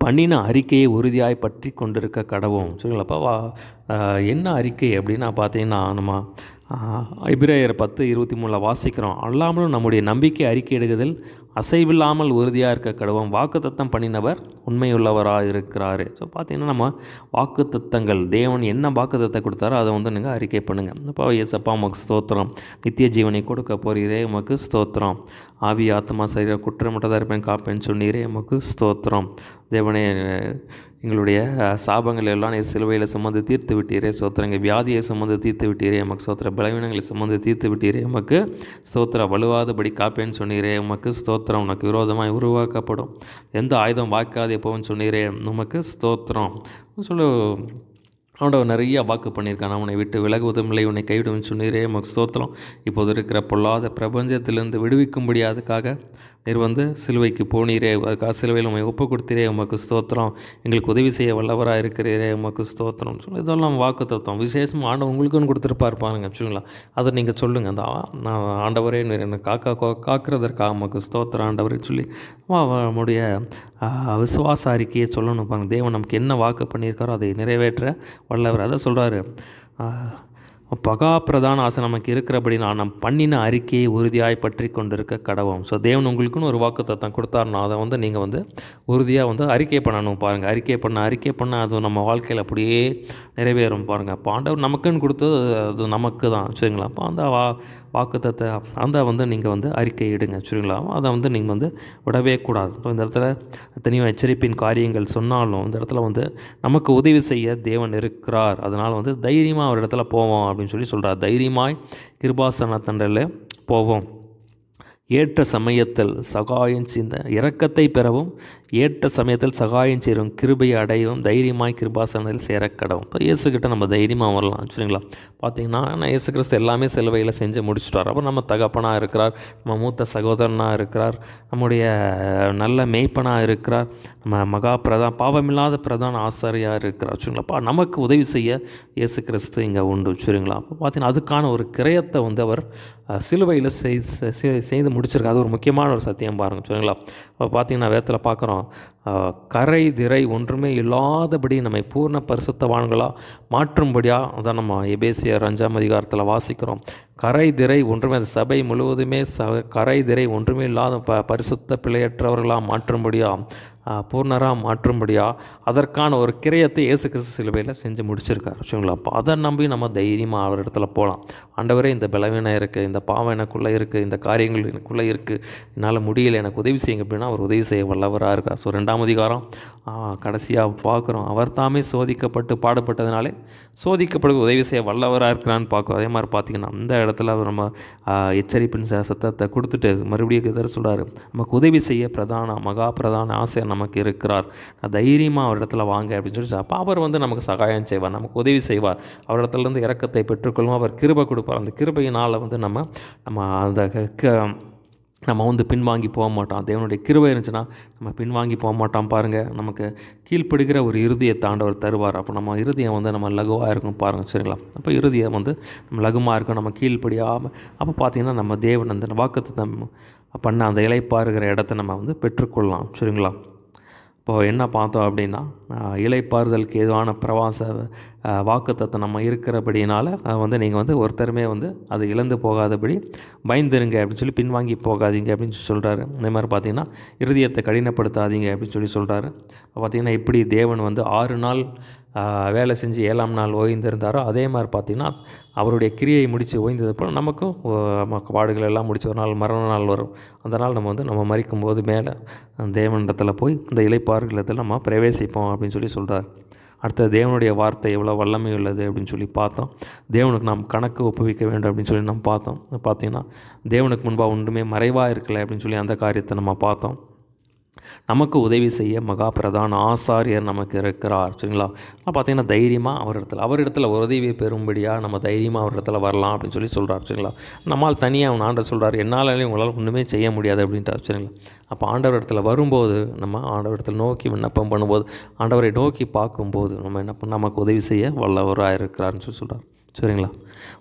பண்ணின அறிக்கையை உறுதியாய் பற்றி கொண்டிருக்க கடவோம். சரிங்களாப்பா. என்ன அறிக்கை அப்படின்னா பார்த்தீங்கன்னா நம்ம எபிரேயர் 10:23 வாசிக்கிறோம். அல்லாமலும் நம்முடைய நம்பிக்கை அறிக்கையிடுதல் அசைவில்லாமல் உறுதியாக இருக்க கடவோம். வாக்குத்தத்தம் பண்ணினவர் உண்மையுள்ளவராக இருக்கிறாரு. ஸோ பார்த்தீங்கன்னா நம்ம வாக்குத்தத்தங்கள் தேவன் என்ன வாக்குத்தத்தை கொடுத்தாரோ அதை வந்து நீங்கள் அறிக்கை பண்ணுங்கள். இப்போ ஏசப்பா உமக்கு ஸ்தோத்திரம், நித்திய ஜீவனை கொடுக்க போகிறீரே உமக்கு ஸ்தோத்திரம், ஆவி ஆத்மா சரீரம் குற்றமற்றதாக இருப்பேன் காப்பேன்னு சொன்னீரே உமக்கு ஸ்தோத்திரம். தேவனே எங்களுடைய சாபங்கள் எல்லாம் நீ சிலுவையில் சுமந்து தீர்த்து விட்டீரே சோத்திரங்க, வியாதியை சுமந்து தீர்த்து விட்டீரே உமக்கு ஸ்தோத்திர, பலவீனங்களை சுமந்து தீர்த்து விட்டீரே உமக்கு ஸ்தோத்திரம், வலுவாதபடி காப்பேன்னு சொன்னீரே உமக்கு ஸ்தோத்திரம், உனக்கு விரோதமாக உருவாக்கப்படும் எந்த ஆயுதம் வாய்க்காதே போன்னு சொன்னீரே உமக்கு ஸ்தோத்திரம் சொல்லு. ஆண்டவர் நிறைய வாக்கு பண்ணியிருக்கான். உன்னை விட்டு விலகுவதும் இல்லை, உன்னை கைவிடுவேன்னு சொன்னீரே உமக்கு ஸ்தோத்திரம். இப்போது இருக்கிற பொல்லாத பிரபஞ்சத்திலிருந்து விடுவிக்கும்படி அதுக்காக நீர் வந்து சிலுவைக்கு போனீரே, அதுக்காக சிலுவையில் உண்மை ஒப்பு கொடுத்தீரே உமக்கு ஸ்தோத்திரம். எங்களுக்கு உதவி செய்ய வல்லவராக இருக்கிறீரே உமக்கு ஸ்தோத்திரம் சொல்லி இதெல்லாம் வாக்கு தத்துவம் விசேஷம் ஆண்டவர் உங்களுக்குன்னு கொடுத்துருப்பார் பாருங்க வச்சுங்களா. அதை நீங்கள் சொல்லுங்கள், அந்த ஆண்டவரே என்னை காக்கிறதற்காக உமக்கு ஸ்தோத்திரம் ஆண்டவரே சொல்லி நம்முடைய விசுவாச அறிக்கையை சொல்லணும் பாருங்க. தேவன் நமக்கு என்ன வாக்கு பண்ணியிருக்காரோ அதை நிறைவேற்ற வல்லவர். அதை சொல்கிறாரு, பகா பிரதான ஆசை நமக்கு இருக்கிறபடி நாம் பண்ணின அறிக்கையை உறுதியாய் பற்றி கொண்டிருக்க கடவோம். ஸோ தேவன் உங்களுக்குன்னு ஒரு வாக்குத்தத்தம் கொடுத்தாருன்னா அதை வந்து நீங்கள் வந்து உறுதியாக வந்து அறிக்கை பண்ணணும் பாருங்கள். அறிக்கை பண்ண அது நம்ம வாழ்க்கையில் அப்படியே நிறைவேறும் பாருங்கள். அப்போ ஆண்டவர் நமக்குன்னு கொடுத்தது அது நமக்கு தான் சரிங்களா. அப்போ அந்த வாக்குத்தத்தை அந்த வந்து நீங்கள் வந்து அறிக்கை இடுங்க சரிங்களா. அதை வந்து நீங்கள் வந்து விடவே கூடாது. ஸோ இந்த இடத்துல எத்தனையோ எச்சரிப்பின் காரியங்கள் சொன்னாலும் இந்த இடத்துல வந்து நமக்கு உதவி செய்ய தேவன் இருக்கிறார். அதனால் வந்து தைரியமாக ஒரு இடத்துல போவோம் அப்படின்னு சொல்லி சொல்கிறார். தைரியமாய் கிருபாசன தண்டலில் போவோம், ஏற்ற சமயத்தில் சகாயம் செய்த இரக்கத்தை பெறவும், ஏற்ற சமயத்தில் சகாயம் செய்கிறோம், கிருபையை அடையவும், தைரியமாய் கிருபாசனத்தில் சேரக்கடவும். இப்போ இயேசுக்கிட்ட நம்ம தைரியமாக வரலாம் சரிங்களா. பார்த்திங்கன்னா இயேசு கிறிஸ்து எல்லாமே சிலுவையில் செஞ்சு முடிச்சுட்டார். அப்புறம் நம்ம தகப்பனாக இருக்கிறார், நம்ம மூத்த சகோதரனாக இருக்கிறார், நம்முடைய நல்ல மேய்ப்பனாக இருக்கிறார், நம்ம பாவமில்லாத பிரதான ஆசாரியாக இருக்கிறார் சரிங்களா. நமக்கு உதவி செய்ய இயேசு கிறிஸ்து இங்கே உண்டு சரிங்களா. அப்போ பார்த்தீங்கன்னா அதுக்கான ஒரு கிரயத்தை வந்து அவர் சிலுவையில் செய்து முடிச்சிருக்காரு. அது ஒரு முக்கியமான ஒரு சத்தியம் பாருங்கள் சரிங்களா. இப்போ பார்த்தீங்கன்னா வேதத்தில் பார்க்குறோம், கரை திரை ஒன்றுமே இல்லாதபடி நம்மை பூர்ண பரிசுத்தவான்களாக மாற்றும்படியாக அதான் நம்ம எபேசியர் 5ஆம் அதிகாரத்தில் வாசிக்கிறோம். கரை திரை ஒன்றுமே, அந்த சபை முழுவதுமே கரை திரை ஒன்றுமே இல்லாத பரிசுத்த பிழையற்றவர்களாக மாற்றும்படியாக, பூர்ணராக மாற்றும்படியாக அதற்கான ஒரு கிரயத்தை இயேசு கிறிஸ்து சிலுவையில் செஞ்சு முடிச்சிருக்காரு சரிங்களா. அப்போ அதை நம்பி நம்ம தைரியமாக அவர் இடத்துல போகலாம். ஆண்டவரே இந்த பலவீனம் இருக்குது, இந்த பாவம் எனக்குள்ளே இருக்குது, இந்த காரியங்கள் எனக்குள்ளே இருக்குது, என்னால் முடியலை, எனக்கு உதவி செய்யுங்க அப்படின்னா அவர் உதவி செய்ய வல்லவராக இருக்கார். ஸோ 2ஆம் அதிகாரம் கடைசியாக பார்க்குறோம், அவர் தாமே சோதிக்கப்பட்டு பாடுபட்டதுனாலே சோதிக்கப்படுவது உதவி செய்ய வல்லவராக இருக்கிறான்னு பார்க்கும். அதே மாதிரி பார்த்திங்கன்னா அந்த இடத்துல அவர் நம்ம எச்சரிப்பின் சத்தத்தை கொடுத்துட்டு மறுபடியும் எதிர சொல்கிறார், நமக்கு உதவி செய்ய மகா பிரதான ஆசையர் நமக்கு இருக்கிறார், தைரியமாக அவர் இடத்துல வாங்க அப்படின்னு சொல்லி. அப்போ அவர் வந்து நமக்கு சகாயம் செய்வார், நமக்கு உதவி செய்வார், அவர் இடத்துலேருந்து இரக்கத்தை பெற்றுக்கொள்வோம், அவர் கிருபை கொடுப்பார். அந்த கிருபையினால் வந்து நம்ம வந்து பின்வாங்கி போக மாட்டோம். தேவனுடைய கிருபை இருந்துச்சுன்னா நம்ம பின்வாங்கி போக மாட்டோம் பாருங்கள். நமக்கு கீழ்ப்படுகிற ஒரு இறுதியத்தை ஆண்டவர் தருவார். அப்போ நம்ம இறுதியம் வந்து நம்ம லகுவாக இருக்கும் பாருங்கள் சரிங்களா. அப்போ இறுதியம் வந்து நம்ம லகுமாக இருக்கும், நம்ம கீழ்ப்படியாமல். அப்போ பார்த்திங்கன்னா நம்ம தேவன் அந்த வாக்குத்தத்தம் பண்ண அந்த இளைப்பாறுகிற இடத்த நம்ம வந்து பெற்றுக்கொள்ளலாம் சரிங்களா. இப்போது என்ன பார்த்தோம் அப்படின்னா, இளைப்பாறுதலுக்கு ஏதுவான பிரவாச வாக்குத்தத்தம் நம்ம இருக்கிறபடினால வந்து நீங்கள் வந்து ஒருத்தருமே வந்து அது இழந்து போகாதபடி பயந்துருங்க அப்படின்னு சொல்லி பின்வாங்கி போகாதீங்க அப்படின்னு சொல்லி சொல்கிறாரு. அதே மாதிரி பார்த்திங்கன்னா இருதயத்தை கடினப்படுத்தாதீங்க அப்படின்னு சொல்லி சொல்கிறாரு. பார்த்திங்கன்னா இப்படி தேவன் வந்து 6 நாள் வேலை செஞ்சு 7ஆம் நாள் ஓய்ந்திருந்தாரோ அதே மாதிரி பார்த்திங்கன்னா அவருடைய கிரியை முடித்து ஓய்ந்தது போல் நமக்கும் பாடுகள் எல்லாம் முடித்து ஒரு நாள் மரண நாள் வரும். அந்த நாள் நம்ம வந்து நம்ம மரிக்கும் போது மேலே தேவனிடத்தில் போய் இந்த இளைப்பாறுதலத்தில் நம்ம பிரவேசிப்போம் அப்படின்னு சொல்லி சொல்கிறார். அடுத்தது தேவனுடைய வார்த்தை எவ்வளோ வல்லமை உள்ளது அப்படின்னு சொல்லி பார்த்தோம். தேவனுக்கு நாம் கணக்கு ஒப்புவிக்க வேண்டும் அப்படின்னு சொல்லி நம்ம பார்த்தோம். பார்த்திங்கன்னா தேவனுக்கு முன்பாக ஒன்றுமே மறைவாக இருக்கலை அப்படின்னு சொல்லி அந்த காரியத்தை நம்ம பார்த்தோம். நமக்கு உதவி செய்ய மகா பிரதான ஆசாரியர் நமக்கு இருக்கிறார் சரிங்களா. பார்த்திங்கன்னா தைரியமாக அவரிடத்தில் உதவியை பெறும்படியாக நம்ம தைரியமாக அவரிடத்தில் வரலாம் அப்படின்னு சொல்லி சொல்கிறார் சரிங்களா. நம்மால் தனியாக ஆண்டவர் சொல்கிறார், என்னாலே உங்களால் ஒன்றுமே செய்ய முடியாது அப்படின்ட்டு சரிங்களா. அப்போ ஆண்டவர் இடத்துல வரும்போது, நம்ம ஆண்டவர் இடத்துல நோக்கி விண்ணப்பம் பண்ணும்போது, ஆண்டவரை நோக்கி பார்க்கும்போது நம்ம என்ன பண்ண நமக்கு உதவி செய்ய வல்லவராக இருக்கிறார்னு சொல்லி சொல்கிறார் சரிங்களா.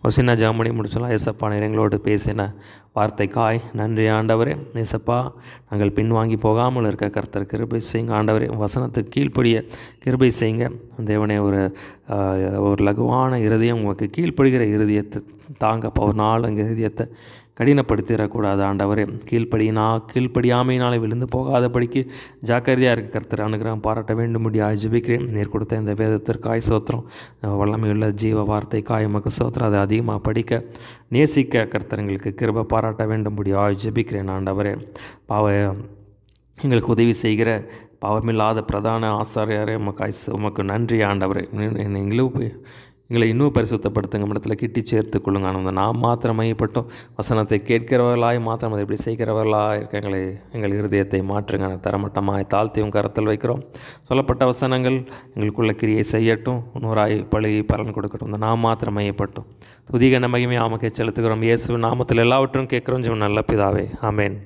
ஒரு சின்ன ஜாமணி முடிச்சலாம். ஏசப்பா எங்களோடு பேசின வார்த்தைக்காய் நன்றி ஆண்டவரே. ஏசப்பா நாங்கள் பின்வாங்கி போகாமல் இருக்க கர்த்தர் கிருபை செய்யுங்க ஆண்டவரே. வசனத்துக்கு கீழ்ப்படிய கிருபை செய்யுங்க தேவனே. ஒரு லகுவான இருதயம் உங்களுக்கு கீழ்ப்படுகிற இருதயத்தை தாங்கப்பா. ஒரு நாள் எங்கள் இருதயத்தை கடினப்படுத்திடக்கூடாது ஆண்டவரே. கீழ்ப்படியாமையினால் விழுந்து போகாதபடிக்கு ஜாக்கிரதையாக இருக்க கர்த்தர் அனுகிரகம் பாராட்ட வேண்டும்படியாக ஜெபிக்கிறேன். நீர் கொடுத்த இந்த வேதத்திற்காய் சோத்திரம். வல்லமையுள்ள ஜீவ வார்த்தைக்காய் உமக்கு சோத்திரம். அதை அதிகமாக படிக்க நேசிக்க கர்த்தர் எங்களுக்கு கிருபை பாராட்ட வேண்டும்படியாக ஜெபிக்கிறேன் ஆண்டவரே. எங்களுக்கு உதவி செய்கிற பாவமில்லாத பிரதான ஆசாரியாரே உமக்கு நன்றி ஆண்டவரே. எங்களை இன்னும் பரிசுத்தப்படுத்துங்க, இடத்துல கிட்டி சேர்த்து கொள்ளுங்க. ஆனால் நாம் மாத்திரம் மையப்பட்டோம் வசனத்தை கேட்கிறவர்களாய் மாத்திரம் அதை எப்படி செய்கிறவர்களாக இருக்க எங்கள் இருதயத்தை மாற்றுங்க. தரமட்டமாய் தாழ்த்தியும் கரத்தில் வைக்கிறோம். சொல்லப்பட்ட வசனங்கள் எங்களுக்குள்ள கிரியை செய்யட்டும், நூறாய் பழகி பலன் கொடுக்கட்டும். இந்த நாம் மாத்திரம் மையப்பட்டோம். துதிகன மகிமை ஆமக்கை செலுத்துகிறோம். இயேசு நாமத்தில் எல்லாவற்றும் கேட்குறோம் ஜீவன் நல்ல பிதாவே. ஆமேன்.